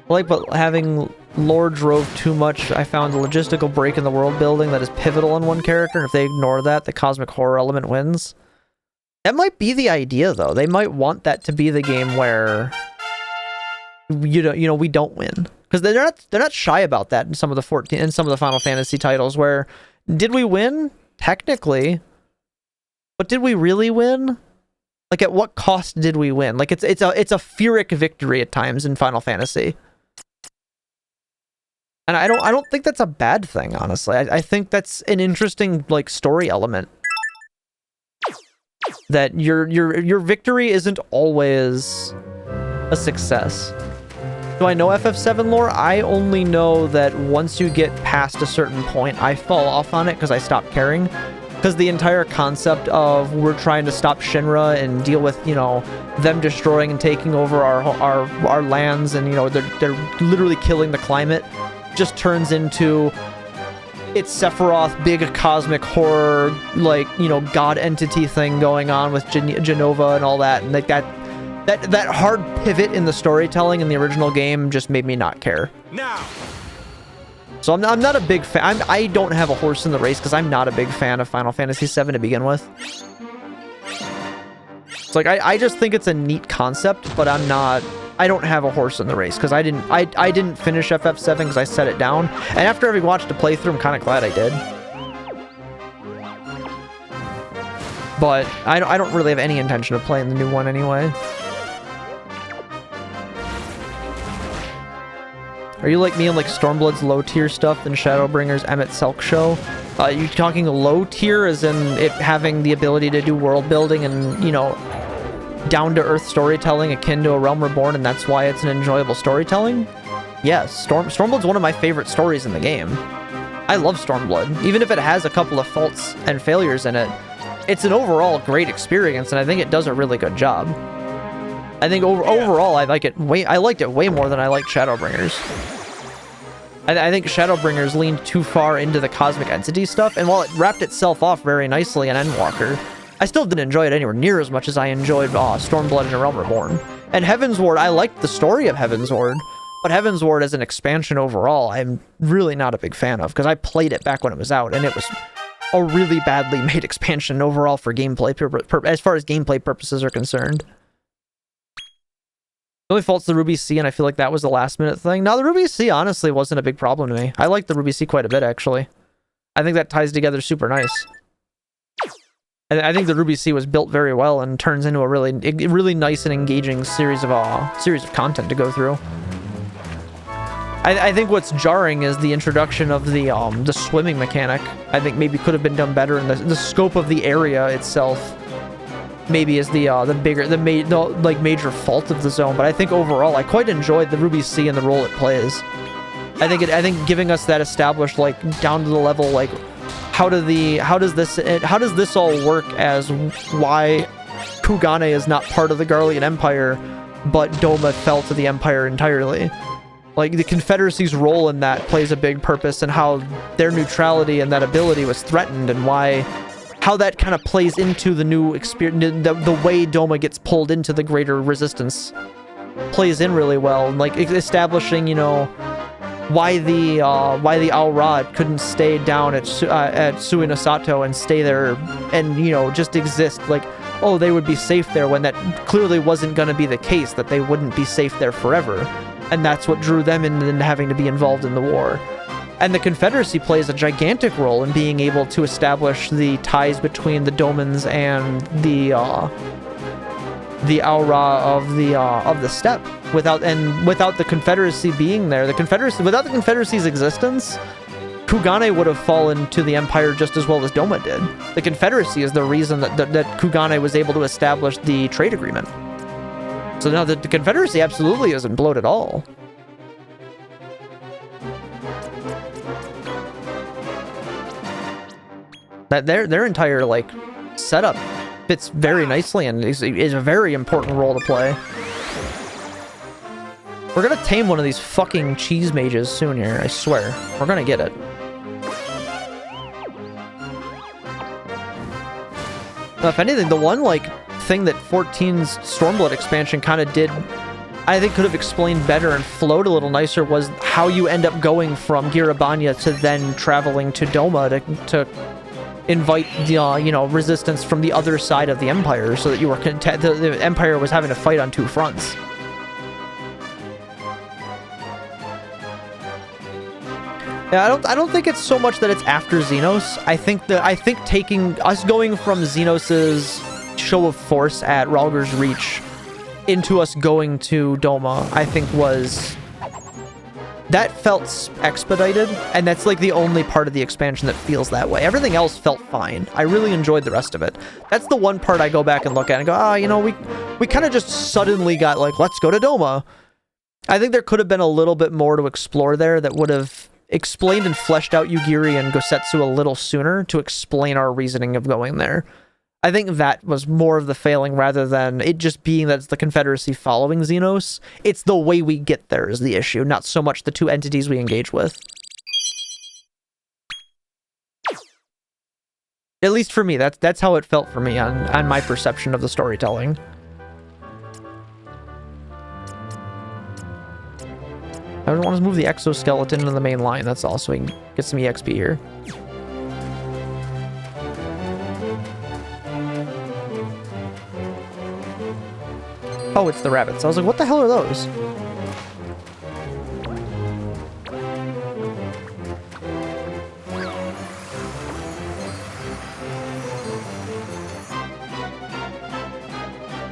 But having lore drove too much, I found a logistical break in the world building that is pivotal in one character, and if they ignore that, the cosmic horror element wins. That might be the idea, though. They might want that to be the game where we don't win, because they're not shy about that in some of the Final Fantasy titles. Where did we win? Technically. But did we really win? Like, at what cost did we win? Like, it's a Pyrrhic victory at times in Final Fantasy. And I don't think that's a bad thing, honestly. I think that's an interesting, like, story element. That your victory isn't always a success. Do I know FF7 lore? I only know that once you get past a certain point, I fall off on it because I stopped caring. Because the entire concept of we're trying to stop Shinra and deal with, you know, them destroying and taking over our lands, and, you know, they're literally killing the climate, just turns into it's Sephiroth, big cosmic horror, like, you know, god entity thing going on with Genova and all that, and like that hard pivot in the storytelling in the original game just made me not care. Now. So I'm not a big fan. I don't have a horse in the race because I'm not a big fan of Final Fantasy VII to begin with. It's like I just think it's a neat concept, but I don't have a horse in the race because I didn't finish FF7 because I set it down. And after having watched a playthrough, I'm kind of glad I did. But I don't really have any intention of playing the new one anyway. Are you like me and like Stormblood's low tier stuff than Shadowbringer's Emmett Selk show? You talking low tier as in it having the ability to do world building and, you know, down to earth storytelling akin to A Realm Reborn, and that's why it's an enjoyable storytelling? Yes, Stormblood's one of my favorite stories in the game. I love Stormblood. Even if it has a couple of faults and failures in it, it's an overall great experience, and I think it does a really good job. I think overall, I liked it way more than I liked Shadowbringers. I think Shadowbringers leaned too far into the cosmic entity stuff, and while it wrapped itself off very nicely in Endwalker, I still didn't enjoy it anywhere near as much as I enjoyed Stormblood and A Realm Reborn. And Heavensward, I liked the story of Heavensward, but Heavensward as an expansion overall, I'm really not a big fan of, because I played it back when it was out, and it was a really badly made expansion overall for gameplay, as far as gameplay purposes are concerned. The only fault's the Ruby C, and I feel like that was the last minute thing. Now, the Ruby C honestly wasn't a big problem to me. I liked the Ruby C quite a bit, actually. I think that ties together super nice. I think the Ruby C was built very well and turns into a really nice and engaging series of content to go through. I think what's jarring is the introduction of the swimming mechanic. I think maybe could have been done better, and the scope of the area itself maybe is the major fault of the zone. But I think overall I quite enjoyed the Ruby C and the role it plays. I think giving us that established, like, down to the level, like, how does this all work as why Kugane is not part of the Garlean Empire, but Doma fell to the Empire entirely. Like, the Confederacy's role in that plays a big purpose, and how their neutrality and that ability was threatened, and how that kind of plays into the new experience, the way Doma gets pulled into the greater resistance plays in really well, and like establishing, you know, why the Al Rad couldn't stay down at Suinosato and stay there and, you know, just exist. Like, oh, they would be safe there, when that clearly wasn't going to be the case, that they wouldn't be safe there forever. And that's what drew them into having to be involved in the war. And the Confederacy plays a gigantic role in being able to establish the ties between the Domans and the Aura of the steppe. Without the Confederacy being there, without the Confederacy's existence, Kugane would have fallen to the Empire just as well as Doma did. The Confederacy is the reason that Kugane was able to establish the trade agreement. So now the Confederacy absolutely isn't bloat at all. That their entire, like, setup fits very nicely and is a very important role to play. We're gonna tame one of these fucking cheese mages soon here, I swear. We're gonna get it. Now, if anything, the one, like, thing that 14's Stormblood expansion kind of did, I think could have explained better and flowed a little nicer, was how you end up going from Girabanya to then traveling to Doma to invite the you know, resistance from the other side of the Empire, so that you were the Empire was having to fight on two fronts. Yeah, I don't think it's so much that it's after Xenos. I think taking us going from Xenos's show of force at Rhalgr's Reach into us going to Doma, I think that felt expedited, and that's like the only part of the expansion that feels that way. Everything else felt fine. I really enjoyed the rest of it. That's the one part I go back and look at and go, you know, we kind of just suddenly got like, let's go to Doma. I think there could have been a little bit more to explore there that would have explained and fleshed out Yugiri and Gosetsu a little sooner to explain our reasoning of going there. I think that was more of the failing rather than it just being that it's the Confederacy following Xenos. It's the way we get there is the issue, not so much the two entities we engage with. At least for me, that's how it felt for me on my perception of the storytelling. I don't want to move the exoskeleton into the main line, that's all, so we can get some EXP here. Oh, it's the rabbits. I was like, what the hell are those?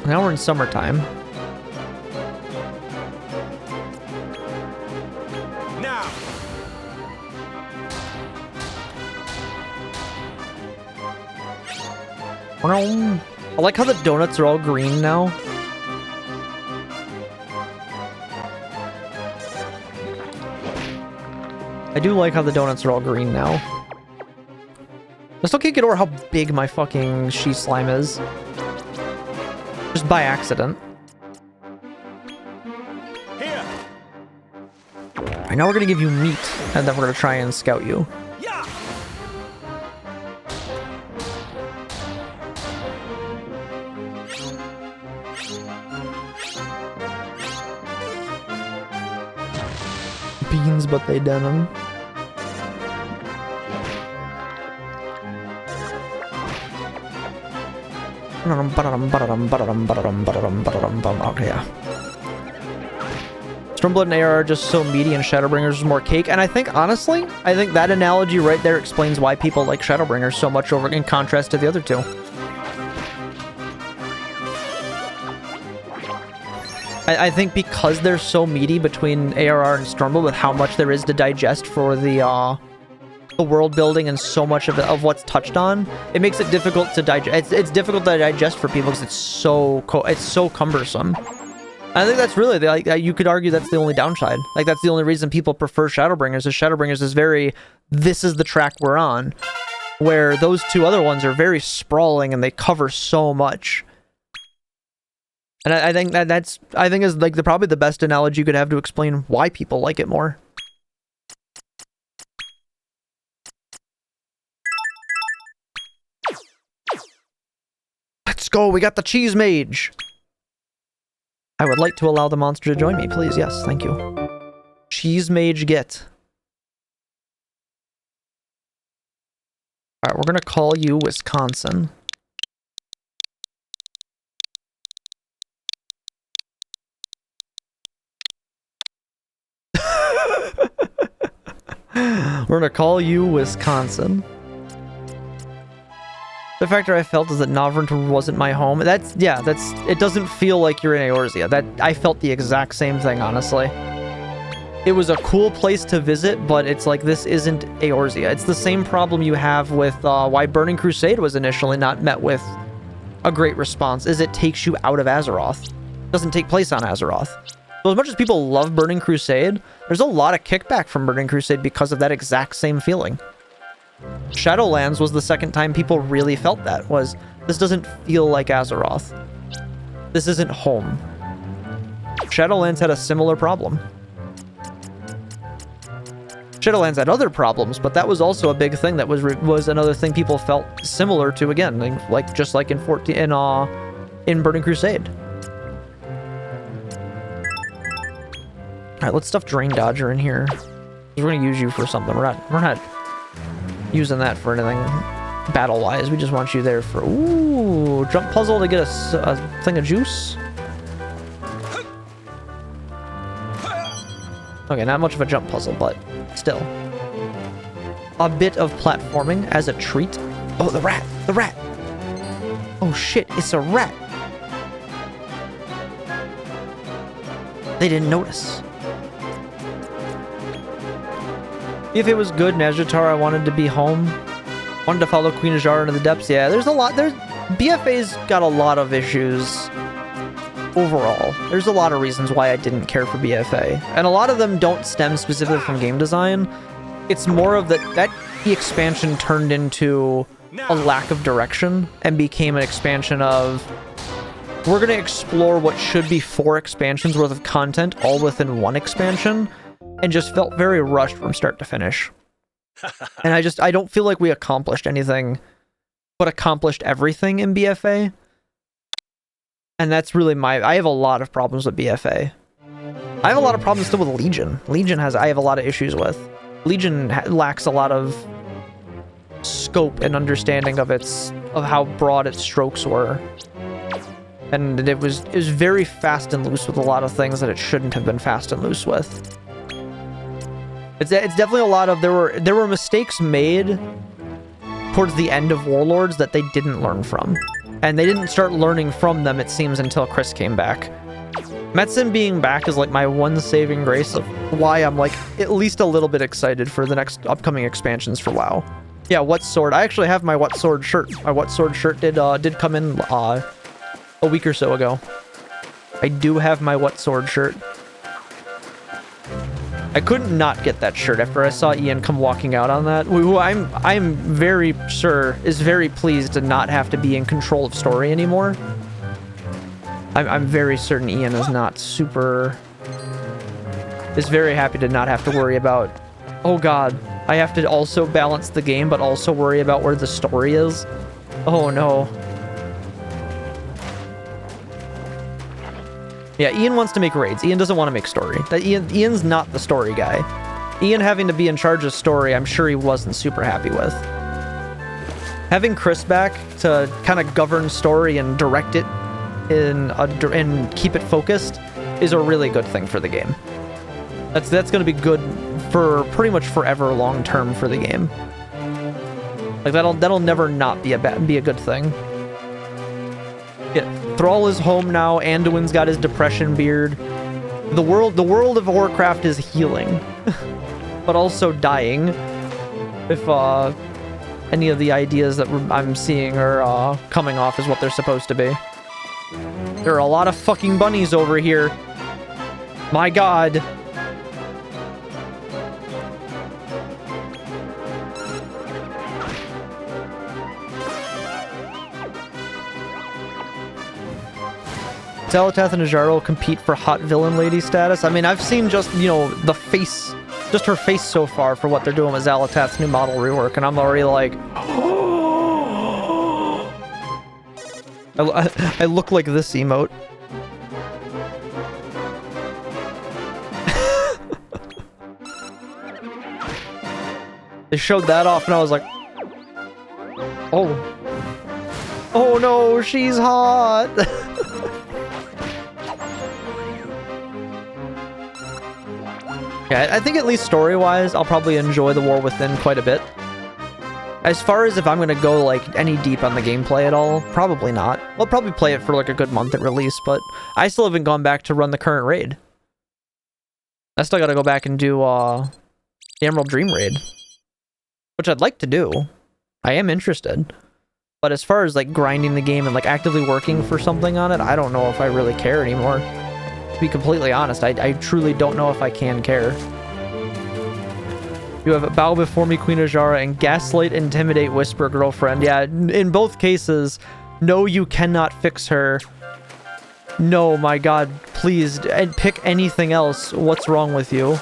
Now we're in summertime. Now. I like how the donuts are all green now. I do like how the donuts are all green now. I still can't get over how big my fucking she slime is. Just by accident. Here. Alright, now we're gonna give you meat, and then we're gonna try and scout you. Yeah. Beans, but they denim. Okay, yeah. Stormblood and AR are just so meaty and Shadowbringers is more cake. And I think, honestly, I think that analogy right there explains why people like Shadowbringers so much over in contrast to the other two. I think because they're so meaty between ARR and Stormblood with how much there is to digest for the world building and so much of what's touched on, it makes it difficult to digest. It's difficult to digest for people because it's so cumbersome. I think that's really you could argue that's the only downside. Like that's the only reason people prefer Shadowbringers. Is Shadowbringers is very, this is the track we're on, where those two other ones are very sprawling and they cover so much. And I think that's is like probably the best analogy you could have to explain why people like it more. Let's go, we got the cheese mage. I would like to allow the monster to join me, please. Yes, thank you. Cheese mage get. Alright, we're gonna call you Wisconsin. We're gonna call you Wisconsin. The factor I felt is that Navrant wasn't my home. It doesn't feel like you're in Eorzea. I felt the exact same thing, honestly. It was a cool place to visit, but it's like, this isn't Eorzea. It's the same problem you have with why Burning Crusade was initially not met with a great response, is it takes you out of Azeroth. It doesn't take place on Azeroth. So as much as people love Burning Crusade, there's a lot of kickback from Burning Crusade because of that exact same feeling. Shadowlands was the second time people really felt that, was this doesn't feel like Azeroth. This isn't home. Shadowlands had a similar problem. Shadowlands had other problems, but that was also a big thing that was another thing people felt similar to, again, like just like in Burning Crusade. Alright, let's stuff Drain Dodger in here. We're gonna use you for something. We're not using that for anything battle-wise. We just want you there for... Ooh, jump puzzle to get a thing of juice. Okay, not much of a jump puzzle, but still. A bit of platforming as a treat. Oh, the rat! The rat! Oh shit, it's a rat! They didn't notice. If it was good in Nazjatar, I wanted to be home. Wanted to follow Queen Azshara into the depths. Yeah, there's a lot. BFA's got a lot of issues overall. There's a lot of reasons why I didn't care for BFA, and a lot of them don't stem specifically from game design. It's more of that the expansion turned into a lack of direction and became an expansion of, we're going to explore what should be 4 expansions worth of content all within 1 expansion, and just felt very rushed from start to finish. And I don't feel like we accomplished anything, but accomplished everything in BFA. And that's really I have a lot of problems with BFA. I have a lot of problems still with Legion. I have a lot of issues with. Legion lacks a lot of scope and understanding of how broad its strokes were. And it was very fast and loose with a lot of things that it shouldn't have been fast and loose with. It's definitely a lot of, there were mistakes made towards the end of Warlords that they didn't learn from. And they didn't start learning from them, it seems, until Chris came back. Metzen being back is like my one saving grace of why I'm like at least a little bit excited for the next upcoming expansions for WoW. Yeah, What Sword? I actually have my What Sword shirt. My What Sword shirt did come in a week or so ago. I do have my What Sword shirt. I couldn't not get that shirt after I saw Ian come walking out on that. Who I'm very sure is very pleased to not have to be in control of story anymore. I'm very certain Ian is not is very happy to not have to worry about, oh god, I have to also balance the game but also worry about where the story is. Oh no. Yeah, Ian wants to make raids. Ian doesn't want to make story. Ian's not the story guy. Ian having to be in charge of story, I'm sure he wasn't super happy with. Having Chris back to kind of govern story and direct it and keep it focused is a really good thing for the game. That's going to be good for pretty much forever, long term for the game. Like that'll never not be a good thing. Yeah, Thrall is home now. Anduin's got his depression beard. The world of Warcraft is healing, but also dying. If any of the ideas that I'm seeing are coming off as what they're supposed to be. There are a lot of fucking bunnies over here. My god. Xal'atath and Najara compete for hot villain lady status. I mean, I've seen just, the face, just her face so far for what they're doing with Xal'atath's new model rework, and I'm already like, I look like this emote. They showed that off and I was like, oh no, she's hot. Yeah, I think at least story-wise, I'll probably enjoy The War Within quite a bit. As far as if I'm going to go, like, any deep on the gameplay at all, probably not. I'll probably play it for, like, a good month at release, but I still haven't gone back to run the current raid. I still got to go back and do, the Emerald Dream raid. Which I'd like to do. I am interested. But as far as, like, grinding the game and, like, actively working for something on it, I don't know if I really care anymore. To be completely honest, I truly don't know if I can care. You have Bow Before Me, Queen Ajara, and Gaslight, Intimidate, Whisper, Girlfriend. Yeah, in both cases, no, you cannot fix her. No, my god, please, and pick anything else. What's wrong with you?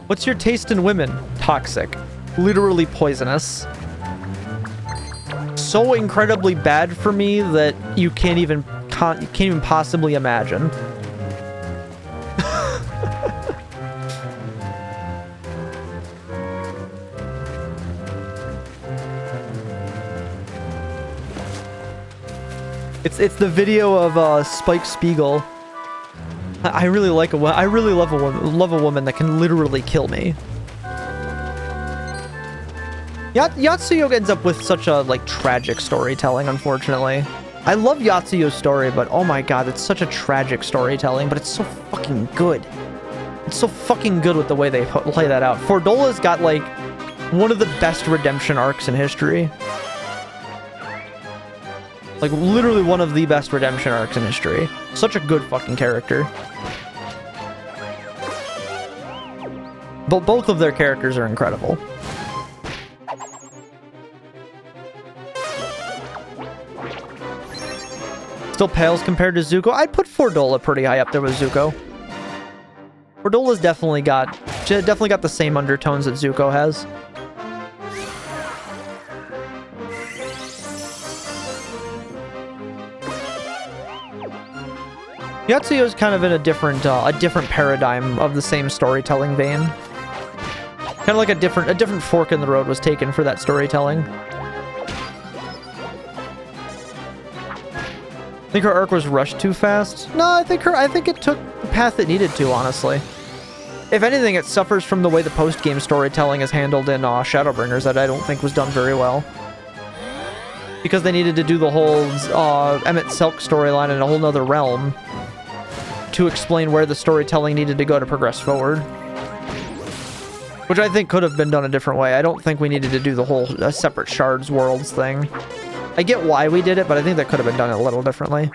What's your taste in women? Toxic. Literally poisonous. So incredibly bad for me that you can't even possibly imagine. It's the video of Spike Spiegel. I really like I really love a woman that can literally kill me. Yatsuyo ends up with such a, like, tragic storytelling, unfortunately. I love Yatsuyo's story, but oh my god, it's such a tragic storytelling, but it's so fucking good. It's so fucking good with the way they play that out. Fordola's got, like, one of the best redemption arcs in history. Like, literally one of the best redemption arcs in history. Such a good fucking character. But both of their characters are incredible. Still pales compared to Zuko. I'd put Fordola pretty high up there with Zuko. Fordola's definitely got the same undertones that Zuko has. Yatsuyo's kind of in a different paradigm of the same storytelling vein. Kind of like a different fork in the road was taken for that storytelling. I think her arc was rushed too fast. No, I think it took the path it needed to, honestly. If anything, it suffers from the way the post-game storytelling is handled in Shadowbringers that I don't think was done very well. Because they needed to do the whole Emmett Selk storyline in a whole nother realm to explain where the storytelling needed to go to progress forward. Which I think could have been done a different way. I don't think we needed to do the whole separate shards worlds thing. I get why we did it, but I think that could have been done a little differently.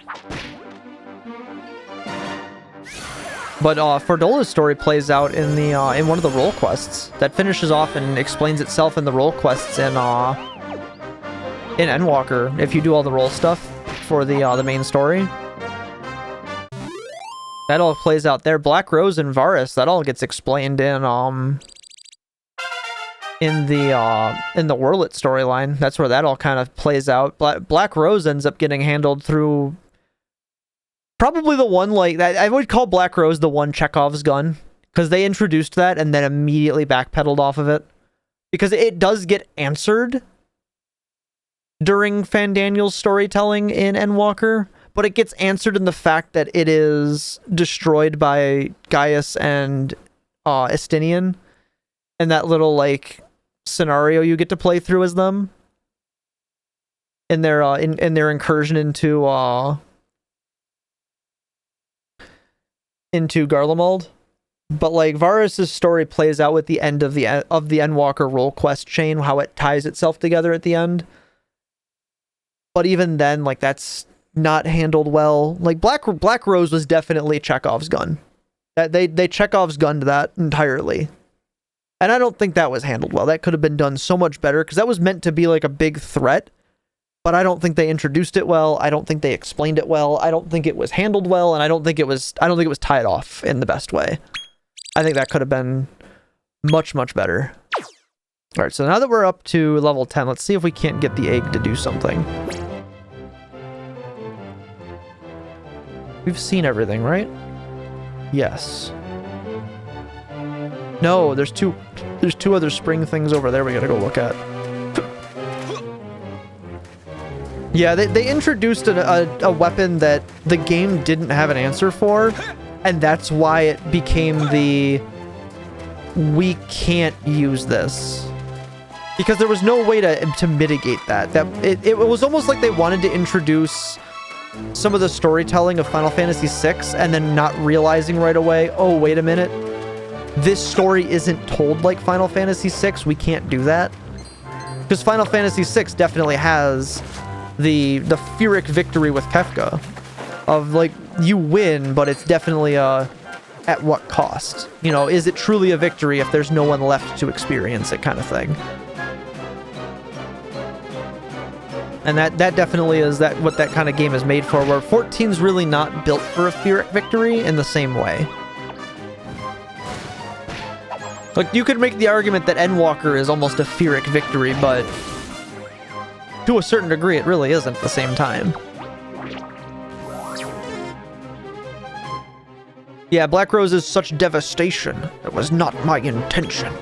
But Fordola's story plays out in the in one of the role quests that finishes off and explains itself in the role quests in Endwalker. If you do all the role stuff for the main story, that all plays out there. Black Rose and Varus, that all gets explained in the Whirlit storyline. That's where that all kind of plays out. Black Rose ends up getting handled through probably the one, like, that I would call Black Rose the one Chekhov's gun, because they introduced that and then immediately backpedaled off of it, because it does get answered during Fandaniel's storytelling in Endwalker, but it gets answered in the fact that it is destroyed by Gaius and Estinian, and that little, like, scenario you get to play through as them in their incursion into Garlemald. But like Varus's story plays out with the end of the Endwalker role quest chain, how it ties itself together at the end. But even then, like, that's not handled well. Like Black Rose was definitely Chekhov's gun. That they Chekhov's gunned that entirely. And I don't think that was handled well. That could have been done so much better, because that was meant to be like a big threat. But I don't think they introduced it well. I don't think they explained it well. I don't think it was handled well, and I don't think it was tied off in the best way. I think that could have been much, much better. All right, so now that we're up to level 10, let's see if we can't get the egg to do something. We've seen everything, right? Yes. No, there's two other spring things over there we gotta go look at. Yeah, they introduced a weapon that the game didn't have an answer for, and that's why it became the we can't use this. Because there was no way to mitigate that. It was almost like they wanted to introduce some of the storytelling of Final Fantasy VI and then not realizing right away, oh, wait a minute, this story isn't told like Final Fantasy VI, we can't do that. Because Final Fantasy VI definitely has the Pyrrhic victory with Kefka. Of, like, you win, but it's definitely at what cost? You know, is it truly a victory if there's no one left to experience it, kind of thing? And that definitely is what that kind of game is made for, where 14's really not built for a Pyrrhic victory in the same way. Like, you could make the argument that Endwalker is almost a Pyrrhic victory, but to a certain degree, it really isn't at the same time. Yeah, Black Rose is such devastation. It was not my intention.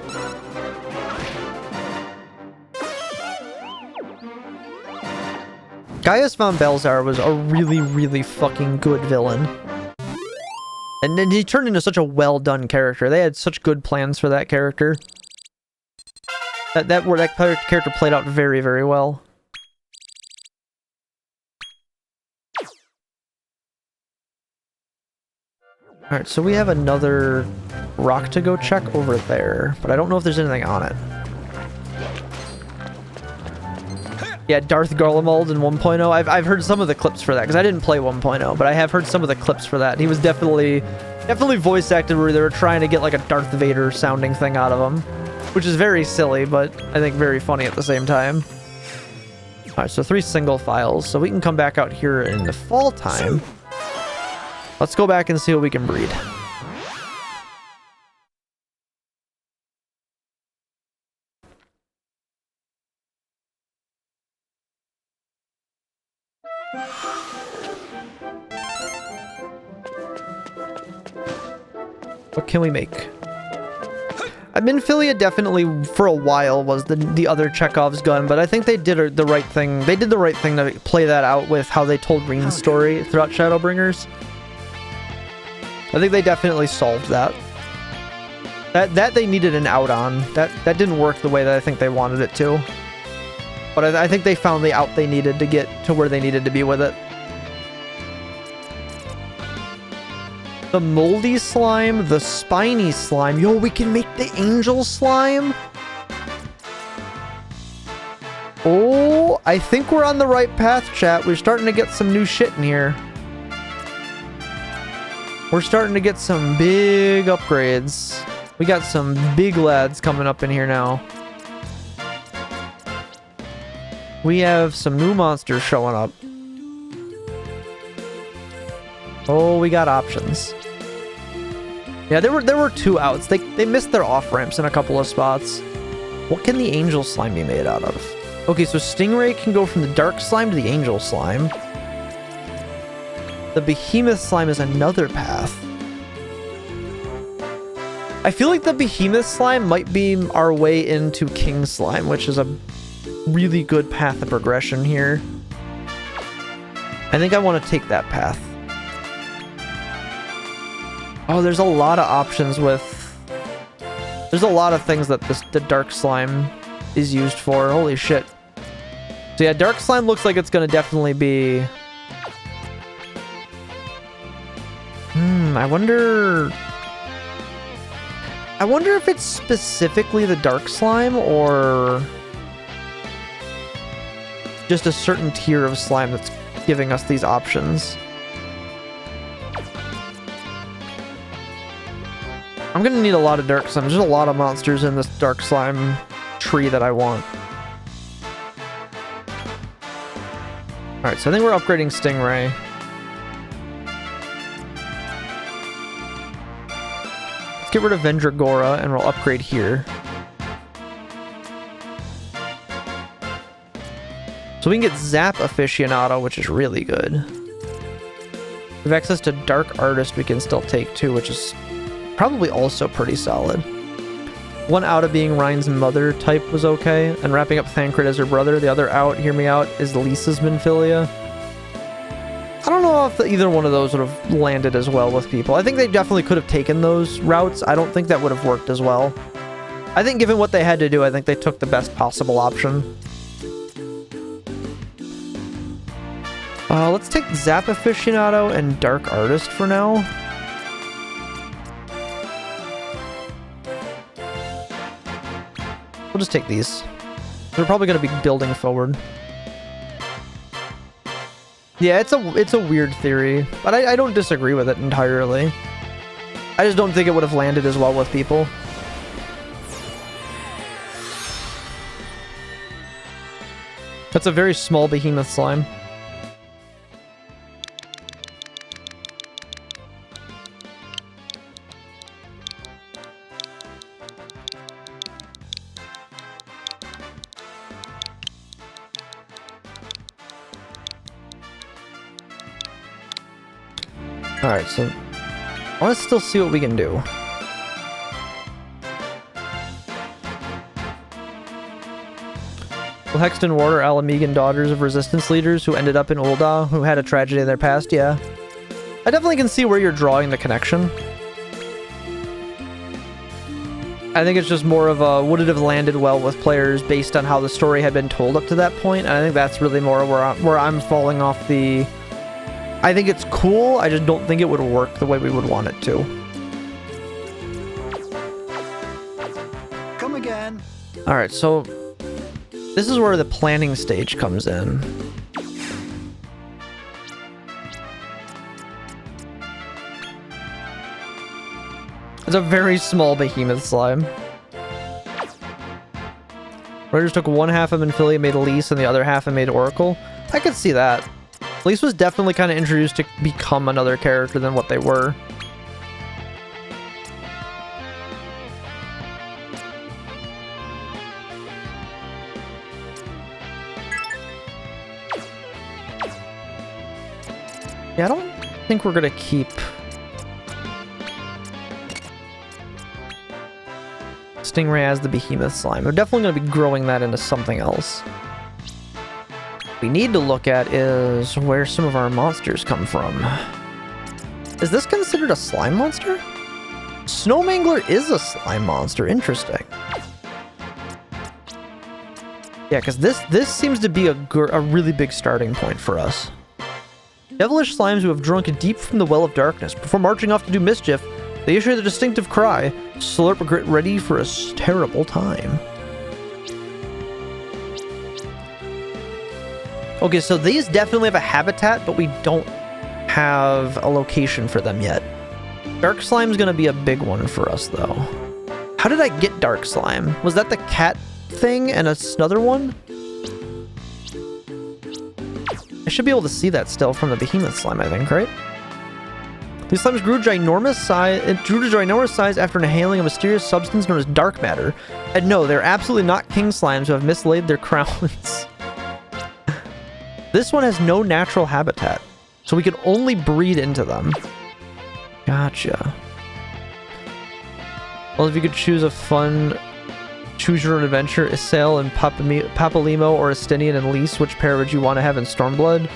Gaius von Belzar was a really, really fucking good villain. And then he turned into such a well-done character. They had such good plans for that character. That character played out very, very well. Alright, so we have another rock to go check over there, but I don't know if there's anything on it. Yeah, Darth Garlemald in 1.0. I've heard some of the clips for that because I didn't play 1.0, but I have heard some of the clips for that. He was definitely voice acted where they were trying to get like a Darth Vader sounding thing out of him, which is very silly, but I think very funny at the same time. All right, so 3 single files, so we can come back out here in the fall time. Let's go back and see what we can breed. What can we make? Minfilia definitely, for a while, was the other Chekhov's gun, but I think they did the right thing. They did the right thing to play that out with how they told Reen's story throughout Shadowbringers. I think they definitely solved that. That they needed an out on. That didn't work the way that I think they wanted it to. But I think they found the out they needed to get to where they needed to be with it. The moldy slime, the spiny slime. Yo, we can make the angel slime? Oh, I think we're on the right path, chat. We're starting to get some new shit in here. We're starting to get some big upgrades. We got some big lads coming up in here now. We have some new monsters showing up. Oh, we got options. Yeah, there were 2 outs. They missed their off-ramps in a couple of spots. What can the angel slime be made out of? Okay, so Stingray can go from the dark slime to the angel slime. The behemoth slime is another path. I feel like the behemoth slime might be our way into king slime, which is a really good path of progression here. I think I want to take that path. Oh, there's a lot of options with... There's a lot of things that the dark slime is used for. Holy shit. So yeah, dark slime looks like it's going to definitely be... I wonder if it's specifically the dark slime or just a certain tier of slime that's giving us these options. I'm gonna need a lot of dark slime. There's a lot of monsters in this dark slime tree that I want. Alright, so I think we're upgrading Stingray. Let's get rid of Vendragora and we'll upgrade here. So we can get Zap Aficionado, which is really good. We have access to Dark Artist we can still take too, which is probably also pretty solid. One out of being Ryan's mother type was okay, and wrapping up Thancred as her brother. The other out, hear me out, is Lisa's Minfilia. I don't know if either one of those would have landed as well with people. I think they definitely could have taken those routes. I don't think that would have worked as well. I think given what they had to do, I think they took the best possible option. Let's take Zap Aficionado and Dark Artist for now. We'll just take these. They're probably going to be building forward. Yeah, it's a weird theory, but I don't disagree with it entirely. I just don't think it would have landed as well with people. That's a very small behemoth slime. Alright, so I want to still see what we can do. Will Hexton Ward or Alamegan daughters of resistance leaders who ended up in Ul'dah, who had a tragedy in their past? Yeah. I definitely can see where you're drawing the connection. I think it's just more of a, would it have landed well with players based on how the story had been told up to that point? And I think that's really more where I'm falling off the... I think it's cool, I just don't think it would work the way we would want it to. Come again. Alright, so This is where the planning stage comes in. It's a very small behemoth slime. Raiders took one half of Minfilia, made Elise, and the other half and made Oracle. I could see that. Elise was definitely kind of introduced to become another character than what they were. Yeah, I don't think we're gonna keep Stingray as the behemoth slime. We're definitely gonna be growing that into something else. What we need to look at is where some of our monsters come from. Is this considered a slime monster? Snowmangler is a slime monster. Interesting. Yeah, because this seems to be a really big starting point for us. Devilish slimes who have drunk deep from the well of darkness. Before marching off to do mischief, they issue the distinctive cry, slurp grit ready for a terrible time. Okay, so these definitely have a habitat, but we don't have a location for them yet. Dark slime's gonna be a big one for us, though. How did I get dark slime? Was that the cat thing and another one? I should be able to see that still from the behemoth slime, I think, right? These slimes grew to ginormous size after inhaling a mysterious substance known as dark matter. And no, they're absolutely not king slimes who have mislaid their crowns. This one has no natural habitat, so we can only breed into them. Gotcha. Well, if you could choose a fun choose your own adventure, Isael and Papalimo, or Estinian and Lise, which pair would you want to have in Stormblood?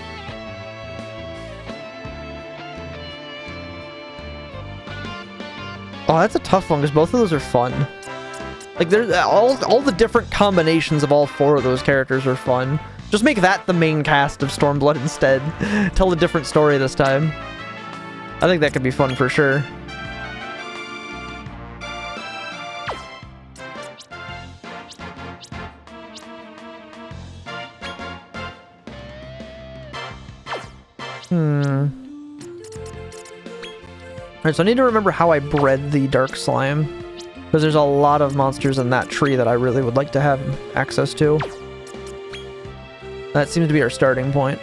Oh, that's a tough one, because both of those are fun. Like, there's all the different combinations of all four of those characters are fun. Just make that the main cast of Stormblood instead. Tell a different story this time. I think that could be fun for sure. Alright, so I need to remember how I bred the dark slime, because there's a lot of monsters in that tree that I really would like to have access to. That seems to be our starting point.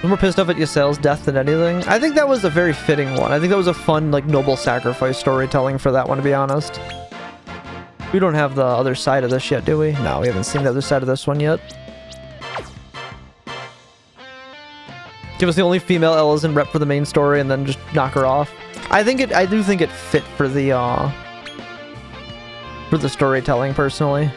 I'm more pissed off at Ysael's death than anything. I think that was a very fitting one. I think that was a fun, like, noble sacrifice storytelling for that one, to be honest. We don't have the other side of this yet, do we? No, we haven't seen the other side of this one yet. Give us the only female Elezen rep for the main story and then just knock her off. I do think it fit for the storytelling, personally.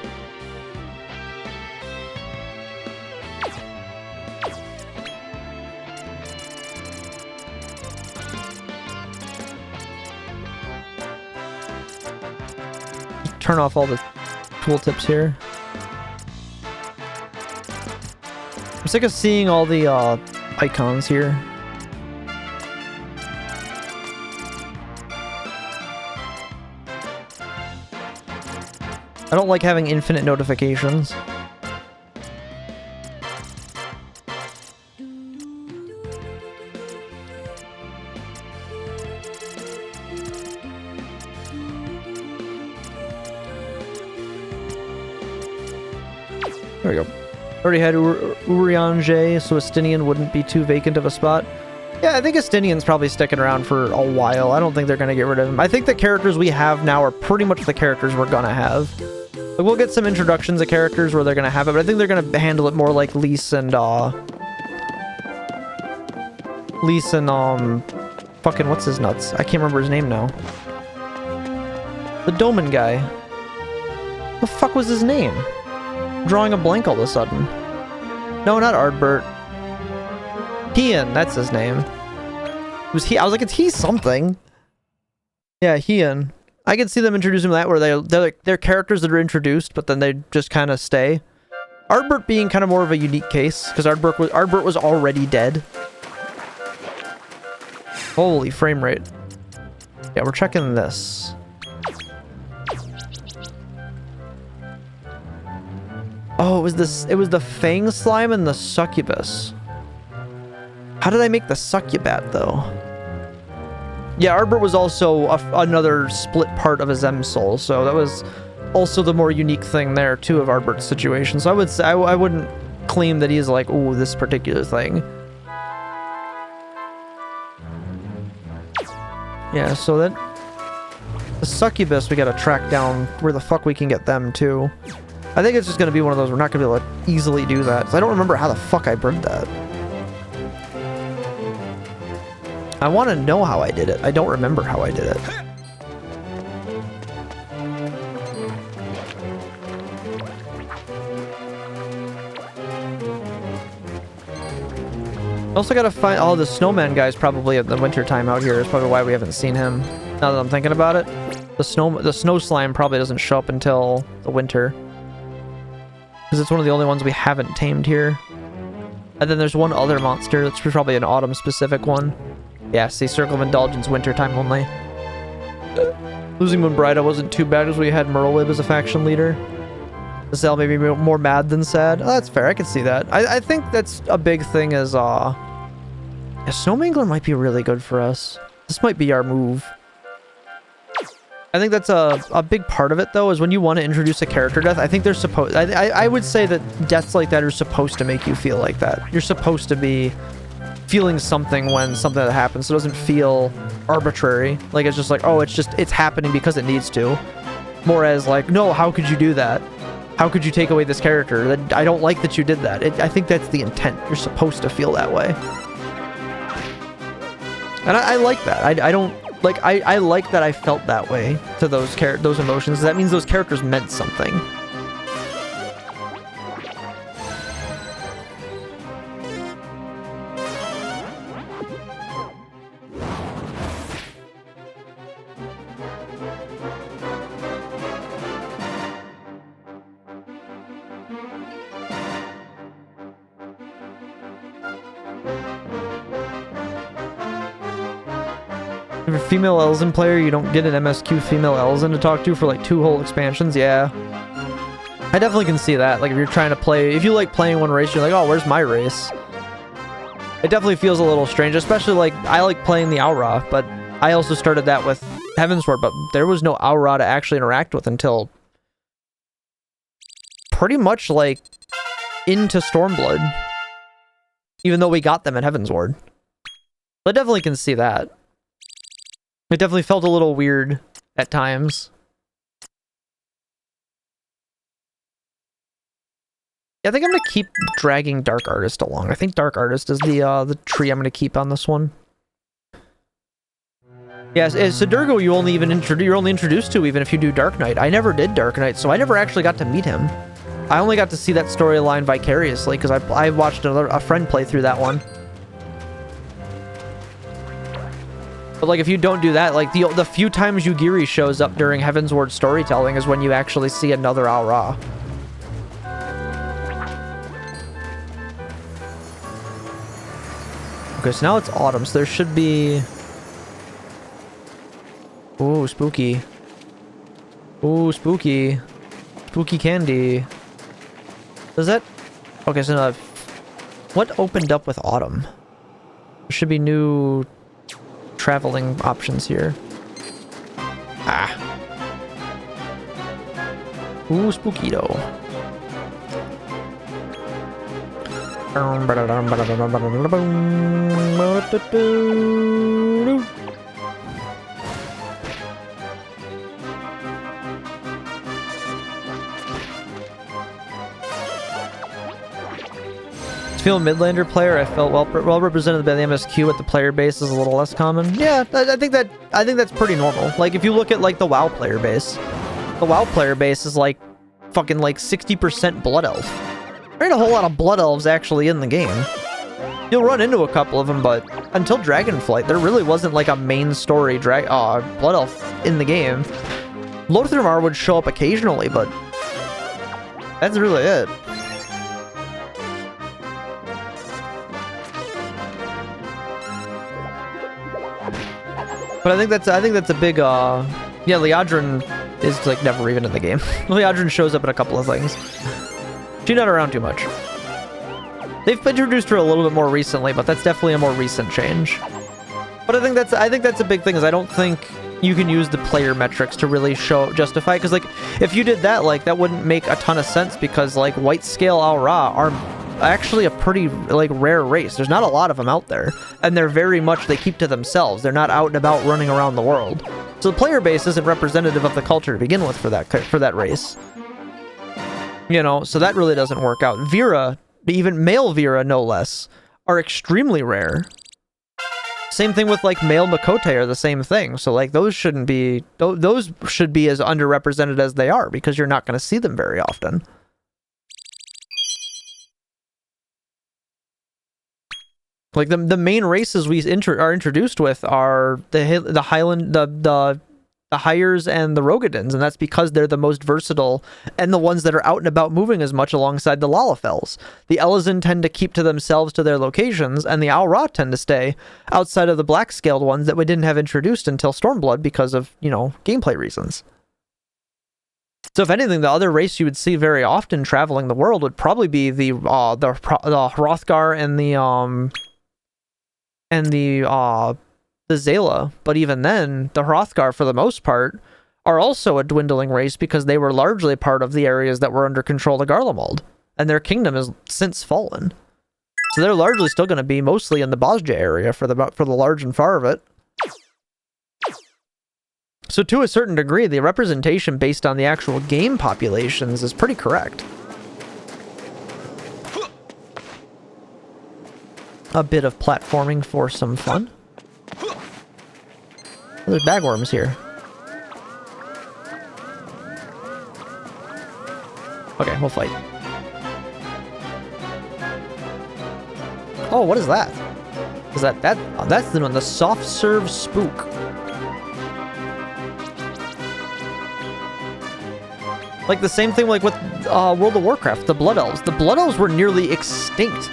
Turn off all the tooltips here. I'm sick of seeing all the icons here. I don't like having infinite notifications. There we go. Already had Urianger, so Estinian wouldn't be too vacant of a spot. Yeah, I think Estinian's probably sticking around for a while. I don't think they're going to get rid of him. I think the characters we have now are pretty much the characters we're going to have. Like, we'll get some introductions of characters where they're going to have it, but I think they're going to handle it more like Lise and, fucking, what's his nuts? I can't remember his name now. The Doman guy. The fuck was his name? Drawing a blank all of a sudden. No, not Ardbert. Hian, that's his name. It was he? I was like, it's he something. Yeah, Hian. I can see them introducing that where they're characters that are introduced, but then they just kind of stay. Ardbert being kind of more of a unique case, because Ardbert was already dead. Holy frame rate. Yeah, we're checking this. Oh, it was the Fang Slime and the Succubus. How did I make the Succubat, though? Yeah, Ardbert was also another split part of his M soul, so that was also the more unique thing there, too, of Ardbert's situation. So I would say, I wouldn't claim that he's like, ooh, this particular thing. Yeah, so that... The Succubus, we gotta track down where the fuck we can get them, too. I think it's just gonna be one of those, we're not gonna be able to easily do that. 'Cause I don't remember how the fuck I bred that. I want to know how I did it. I don't remember how I did it. Also gotta find... Oh, the snowman guy's probably at the winter time out here. Is probably why we haven't seen him. Now that I'm thinking about it. The snow slime probably doesn't show up until the winter. Because it's one of the only ones we haven't tamed here. And then there's one other monster that's probably an autumn specific one. Yeah, see, Circle of Indulgence, wintertime only. Losing Moonbrida wasn't too bad as we had Merlwyb as a faction leader. Zell made me more mad than sad. Oh, that's fair, I can see that. I think that's a big thing is, yeah, Snowmangler might be really good for us. This might be our move. I think that's a big part of it, though, is when you want to introduce a character death, I think they're supposed... I would say that deaths like that are supposed to make you feel like that. You're supposed to be feeling something when something that happens, so it doesn't feel arbitrary. Like, it's just like, oh, it's happening because it needs to. More as like, no, how could you do that? How could you take away this character? I don't like that you did that. I think that's the intent. You're supposed to feel that way. And I like that. I don't... Like, I like that I felt that way to those emotions. That means those characters meant something. If you're a female Elzen player, you don't get an MSQ female Elzen to talk to for like 2 whole expansions, yeah. I definitely can see that. Like, if you're trying to play... If you like playing one race, you're like, oh, where's my race? It definitely feels a little strange, especially like, I like playing the Aura, but I also started that with Heavensward, but there was no Aura to actually interact with until pretty much like into Stormblood. Even though we got them at Heavensward. I definitely can see that. It definitely felt a little weird at times. Yeah, I think I'm gonna keep dragging Dark Artist along. I think Dark Artist is the tree I'm gonna keep on this one. Yes, Sidurgo you're only introduced to even if you do Dark Knight. I never did Dark Knight, so I never actually got to meet him. I only got to see that storyline vicariously because I watched a friend play through that one. But like, if you don't do that, like the few times Yugiri shows up during Heavensward storytelling is when you actually see another Aura. Okay, so now it's autumn, so there should be... Ooh, spooky. Ooh, spooky. Spooky candy. Does that... Okay, so now... What opened up with autumn? There should be new... traveling options here. Ah. Ooh, spookido. To feel a Midlander player, I felt well represented by the MSQ, but the player base is a little less common. Yeah, I think that's pretty normal. Like, if you look at like the WoW player base, the WoW player base is like fucking like 60% Blood Elf. There ain't a whole lot of Blood Elves actually in the game. You'll run into a couple of them, but until Dragonflight, there really wasn't like a main story Blood Elf in the game. Lothrymar would show up occasionally, but that's really it. But I think that's a big yeah, Liadrin is like never even in the game. Liadrin shows up in a couple of things. She's not around too much. They've introduced her a little bit more recently, but that's definitely a more recent change. But I think that's a big thing, is I don't think you can use the player metrics to really justify, because like if you did that, like that wouldn't make a ton of sense, because like white scale Al Ra are actually a pretty like rare race. There's not a lot of them out there, and they're very much, they keep to themselves. They're not out and about running around the world. So the player base isn't representative of the culture to begin with for that race. You know, so that really doesn't work out. Vera, even male Vera no less, are extremely rare. Same thing with like male Makote are the same thing. So like those shouldn't be, those should be as underrepresented as they are, because you're not going to see them very often. Like the main races we are introduced with are the Highland, the Hyers and the Rogadins, and that's because they're the most versatile and the ones that are out and about moving as much alongside the Lalafels. The Elezen tend to keep to themselves to their locations, and the Al Ra tend to stay outside of the black-scaled ones that we didn't have introduced until Stormblood because of, you know, gameplay reasons. So if anything, the other race you would see very often traveling the world would probably be the Hrothgar and the Zayla, but even then, the Hrothgar, for the most part, are also a dwindling race because they were largely part of the areas that were under control of Garlemald, and their kingdom has since fallen. So they're largely still going to be mostly in the Bosja area for the large and far of it. So to a certain degree, the representation based on the actual game populations is pretty correct. A bit of platforming for some fun. There's bagworms here. Okay, we'll fight. Oh, what is that? Is that's the one, the soft serve spook. Like the same thing like with World of Warcraft, the Blood Elves. The Blood Elves were nearly extinct,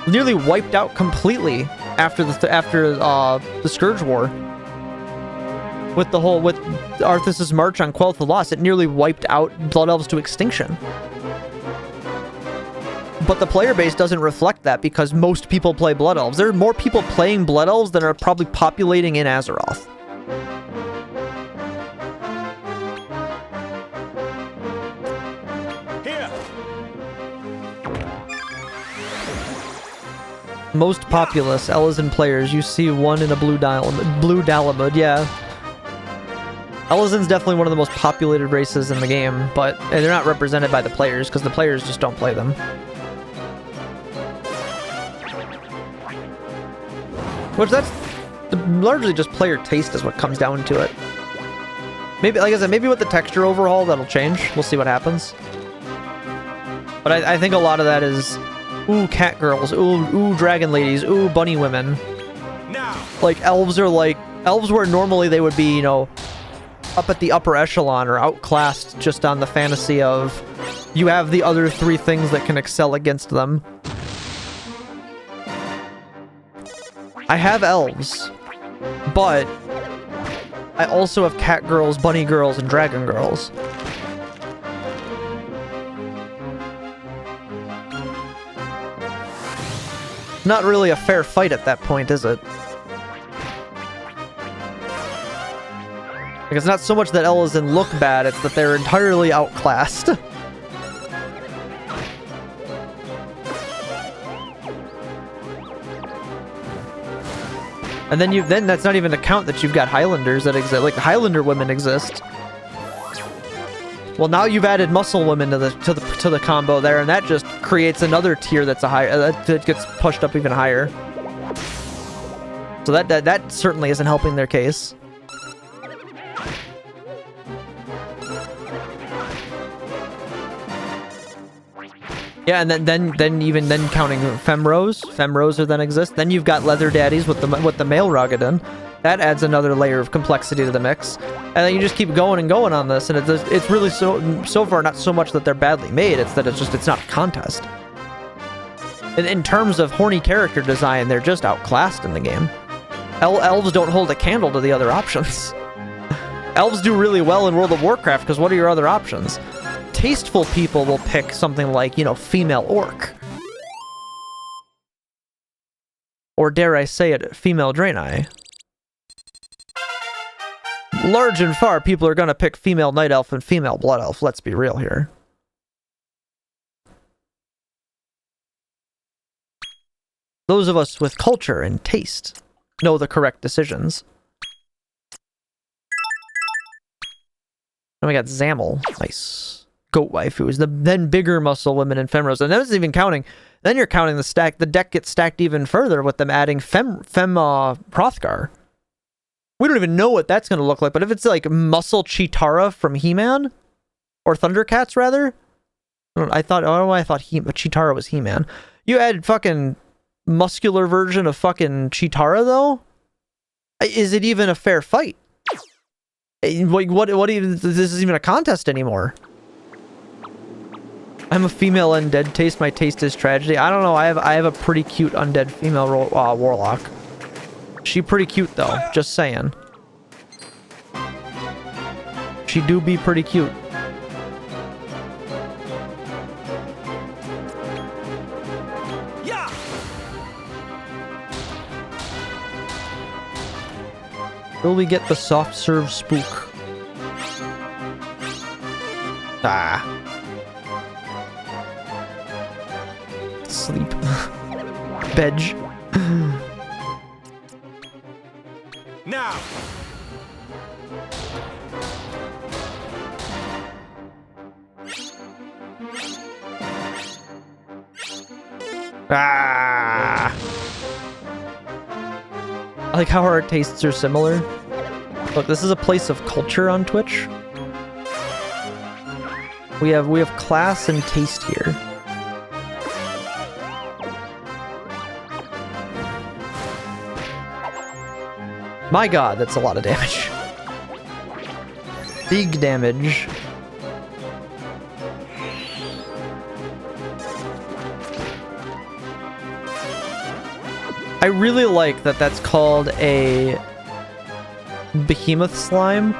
nearly wiped out completely after the Scourge War. With Arthas's march on Quel'The the Lost, it nearly wiped out Blood Elves to extinction. But the player base doesn't reflect that because most people play Blood Elves. There are more people playing Blood Elves than are probably populating in Azeroth. Here. Most populous Elezen players, you see one in a blue Dalamud, yeah. Elezen's definitely one of the most populated races in the game, but they're not represented by the players because the players just don't play them. Which that's largely just player taste is what comes down to it. Maybe, like I said, maybe with the texture overhaul that'll change. We'll see what happens. But I think a lot of that is, ooh, cat girls, ooh, dragon ladies, ooh, bunny women. Now. Like elves where normally they would be, you know, up at the upper echelon or outclassed just on the fantasy of you have the other three things that can excel against them. I have elves, but I also have cat girls, bunny girls, and dragon girls. Not really a fair fight at that point, is it? Like, it's not so much that Elezen look bad, it's that they're entirely outclassed. And then that's not even to count that you've got Highlanders that exist, like Highlander women exist. Well, now you've added muscle women to the combo there, and that just creates another tier that's that gets pushed up even higher. So that certainly isn't helping their case. Yeah, and then even counting femros are then exist. Then you've got leather daddies with the male Ragadan. That adds another layer of complexity to the mix. And then you just keep going and going on this, and it's really so far not so much that they're badly made, it's that it's not a contest. In terms of horny character design, they're just outclassed in the game. Elves don't hold a candle to the other options. Elves do really well in World of Warcraft because what are your other options? Tasteful people will pick something like, female orc. Or dare I say it, female Draenei. Large and far, people are going to pick female night elf and female blood elf, let's be real here. Those of us with culture and taste know the correct decisions. And we got Zamel. Nice. Goat waifu. The then bigger muscle women and femros. And that isn't even counting. Then you're counting the stack. The deck gets stacked even further with them adding Hrothgar. We don't even know what that's going to look like. But if it's like muscle Chitara from He-Man, or Thundercats rather, I don't know why I thought Chitara was He-Man. You add fucking muscular version of fucking Chitara though? Is it even a fair fight? What even, this is even a contest anymore. I'm a female undead taste, my taste is tragedy. I don't know, I have a pretty cute undead female warlock. She pretty cute though, just saying. She do be pretty cute. Will we get the soft serve spook? Ah. Sleep. Bedge. Now. Ah. I like how our tastes are similar. Look, this is a place of culture on Twitch. We have class and taste here. My god, that's a lot of damage. Big damage. I really like that that's called a behemoth slime,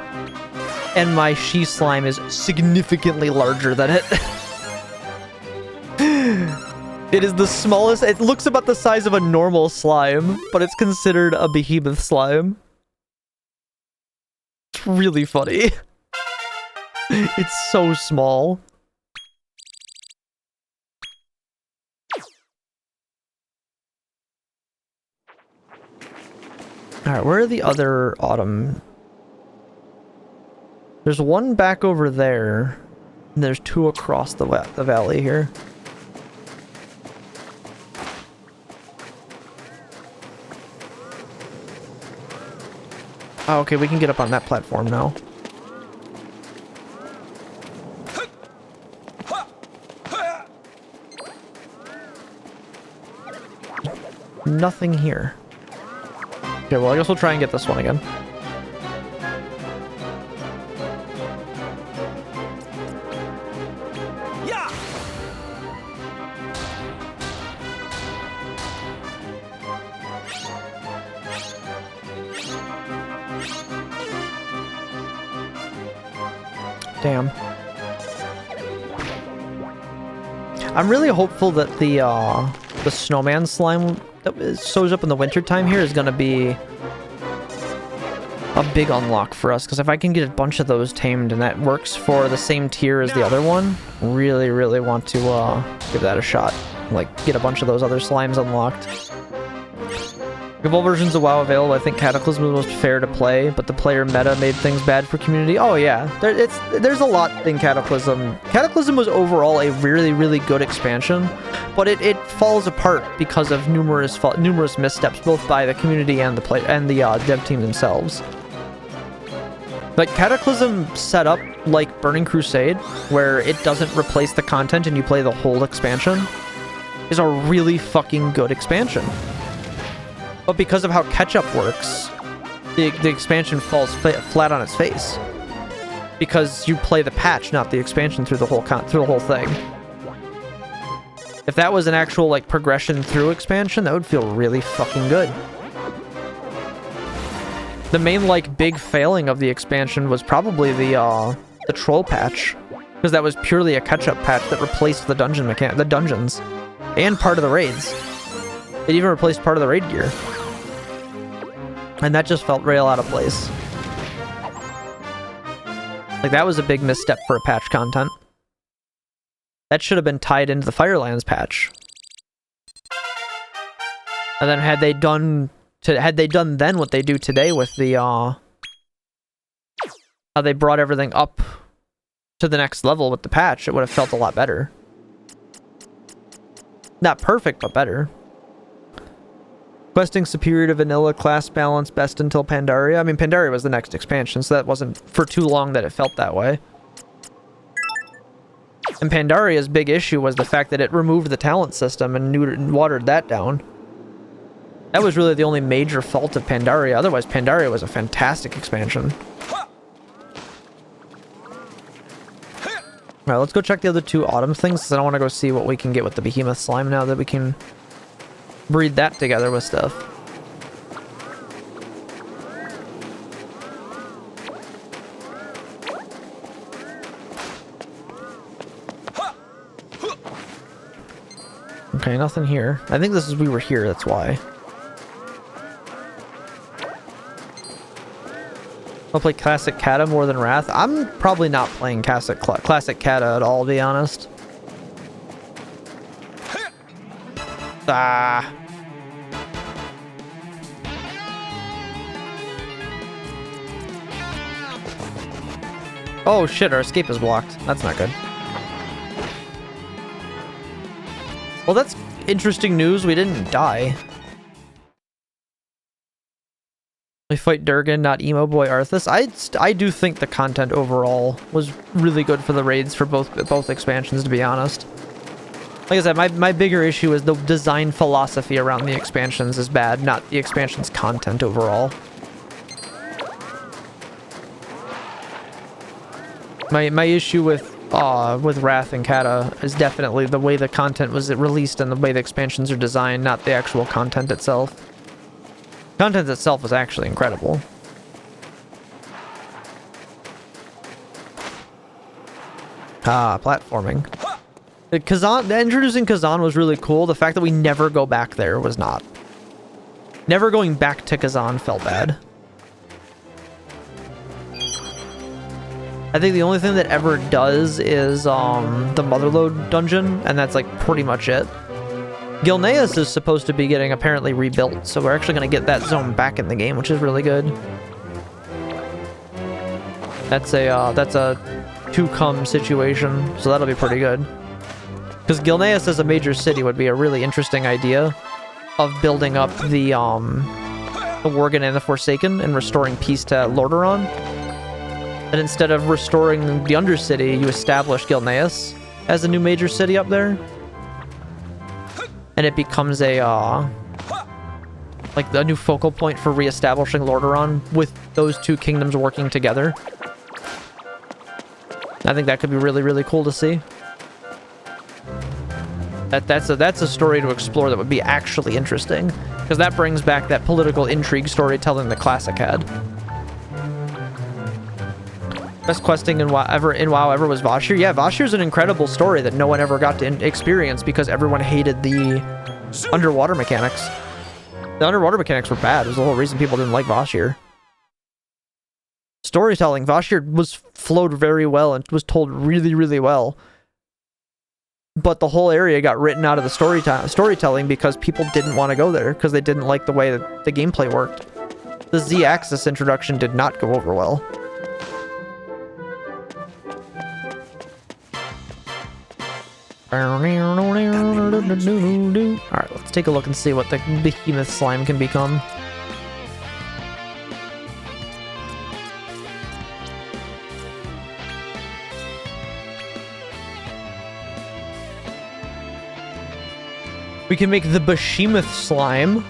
and my she slime is significantly larger than it. It is the smallest. It looks about the size of a normal slime, but it's considered a behemoth slime. It's really funny. It's so small. Alright, where are the other autumn? There's one back over there, and there's two across the valley here. Oh, okay, we can get up on that platform now. Nothing here. Okay, well, I guess we'll try and get this one again. Yeah. Damn. I'm really hopeful that the snowman slime that shows up in the wintertime here is going to be a big unlock for us, because if I can get a bunch of those tamed and that works for the same tier as the other one, really, really want to give that a shot. Like, get a bunch of those other slimes unlocked. With all versions of WoW available, I think Cataclysm was most fair to play, but the player meta made things bad for community. Oh yeah, there's a lot in Cataclysm. Cataclysm was overall a really, really good expansion, but it falls apart because of numerous missteps, both by the community and the dev team themselves. Like, Cataclysm set up like Burning Crusade, where it doesn't replace the content and you play the whole expansion, is a really fucking good expansion. But because of how catch-up works, the expansion falls flat on its face. Because you play the patch, not the expansion, through the whole thing. If that was an actual, like, progression through expansion, that would feel really fucking good. The main, like, big failing of the expansion was probably the troll patch, because that was purely a catch-up patch that replaced the dungeons, and part of the raids. It even replaced part of the raid gear, and that just felt real out of place. Like, that was a big misstep for a patch content. That should have been tied into the Firelands patch. And then had they done then what they do today with the how they brought everything up to the next level with the patch, it would have felt a lot better. Not perfect, but better. Questing superior to vanilla, class balance best until Pandaria. I mean, Pandaria was the next expansion, so that wasn't for too long that it felt that way. And Pandaria's big issue was the fact that it removed the talent system and watered that down. That was really the only major fault of Pandaria. Otherwise, Pandaria was a fantastic expansion. Alright, let's go check the other two autumn things, because I want to go see what we can get with the behemoth slime now that we can breed that together with stuff. Okay, nothing here. I think this is we were here, that's why. I'll play Classic Kata more than Wrath. I'm probably not playing Classic Kata at all, to be honest. Ah. Oh shit, our escape is blocked. That's not good. Well, that's interesting news. We didn't die. We fight Durgan, not Emo Boy Arthas. I do think the content overall was really good for the raids for both expansions, to be honest. Like I said, my bigger issue is the design philosophy around the expansions is bad, not the expansion's content overall. My issue with Wrath and Kata is definitely the way the content was released and the way the expansions are designed, not the actual content itself. Content itself was actually incredible. Ah, platforming. Kazan, introducing Kazan was really cool. The fact that we never go back there was not. Never going back to Kazan felt bad. I think the only thing that ever does is the Motherlode dungeon, and that's like pretty much it. Gilneas is supposed to be getting apparently rebuilt, so we're actually going to get that zone back in the game, which is really good. That's a two-come situation, so that'll be pretty good. Because Gilneas as a major city would be a really interesting idea of building up the Worgen and the Forsaken and restoring peace to Lordaeron. And instead of restoring the Undercity, you establish Gilneas as a new major city up there. And it becomes a, like a new focal point for re-establishing Lordaeron with those two kingdoms working together. I think that could be really, really cool to see. That's a story to explore that would be actually interesting, because that brings back that political intrigue storytelling the Classic had. Best questing in WoW ever was Vashj'ir. Yeah, Vashj'ir's an incredible story that no one ever got to experience because everyone hated the underwater mechanics. The underwater mechanics were bad. It was the whole reason people didn't like Vashj'ir. Storytelling, Vashj'ir was flowed very well and was told really, really well. But the whole area got written out of the storytelling because people didn't want to go there because they didn't like the way that the gameplay worked. The Z-Axis introduction did not go over well. Alright, let's take a look and see what the behemoth slime can become. We can make the Behemoth slime.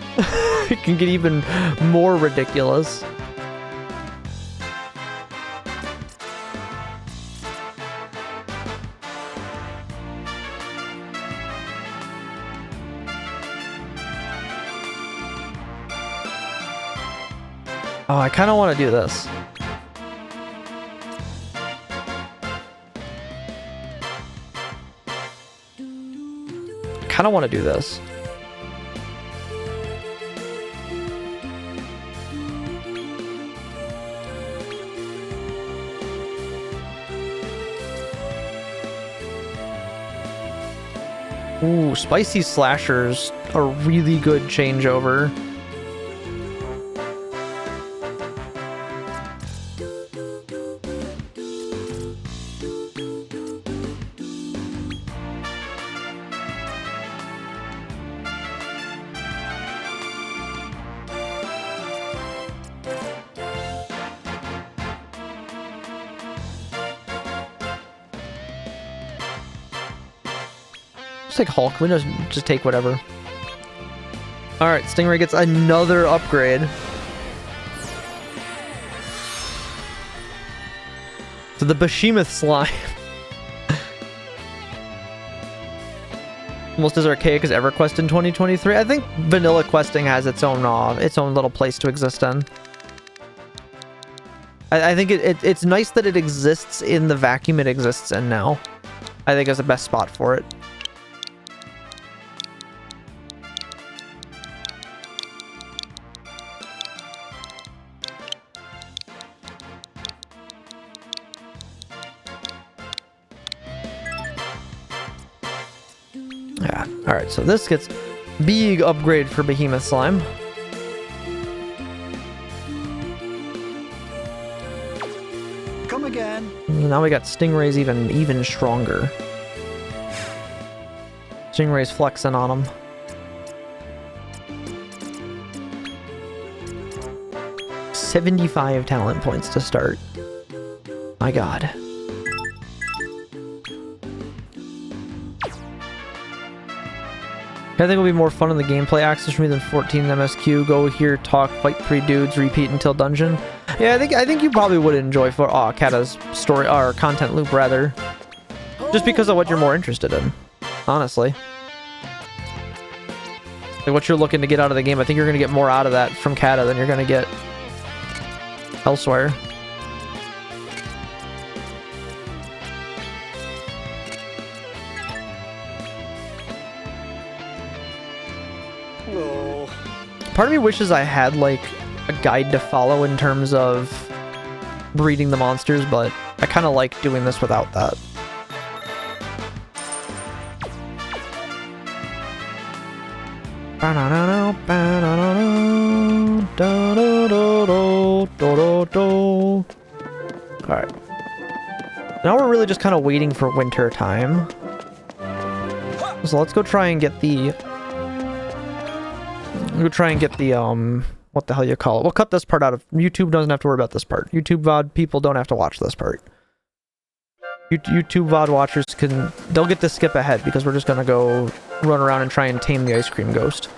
It can get even more ridiculous. Oh, I kind of want to do this. Kind of want to do this. Ooh, spicy slashers, a really good changeover. Take Hulk. We just take whatever. All right, Stingray gets another upgrade. To the Behemoth slime. Almost as archaic as EverQuest in 2023. I think vanilla questing has its own little place to exist in. I think it's nice that it exists in the vacuum it exists in now. I think it's the best spot for it. Yeah. All right. So this gets big upgrade for Behemoth slime. Come again. Now we got Stingray's even stronger. Stingray's flexing on him. $75 talent points to start. My God. I think it'll be more fun in the gameplay access for me than 14 MSQ. Go here, talk, fight 3 dudes, repeat until dungeon. Yeah, I think you probably would enjoy Kata's story or content loop rather, just because of what you're more interested in. Honestly, like what you're looking to get out of the game. I think you're gonna get more out of that from Kata than you're gonna get elsewhere. Part of me wishes I had like a guide to follow in terms of breeding the monsters, but I kind of like doing this without that. Alright. Now we're really just kind of waiting for winter time. So let's go try and get the... what the hell you call it? We'll cut this part out of... YouTube doesn't have to worry about this part. YouTube VOD people don't have to watch this part. YouTube VOD watchers they'll get to skip ahead because we're just gonna go run around and try and tame the ice cream ghost.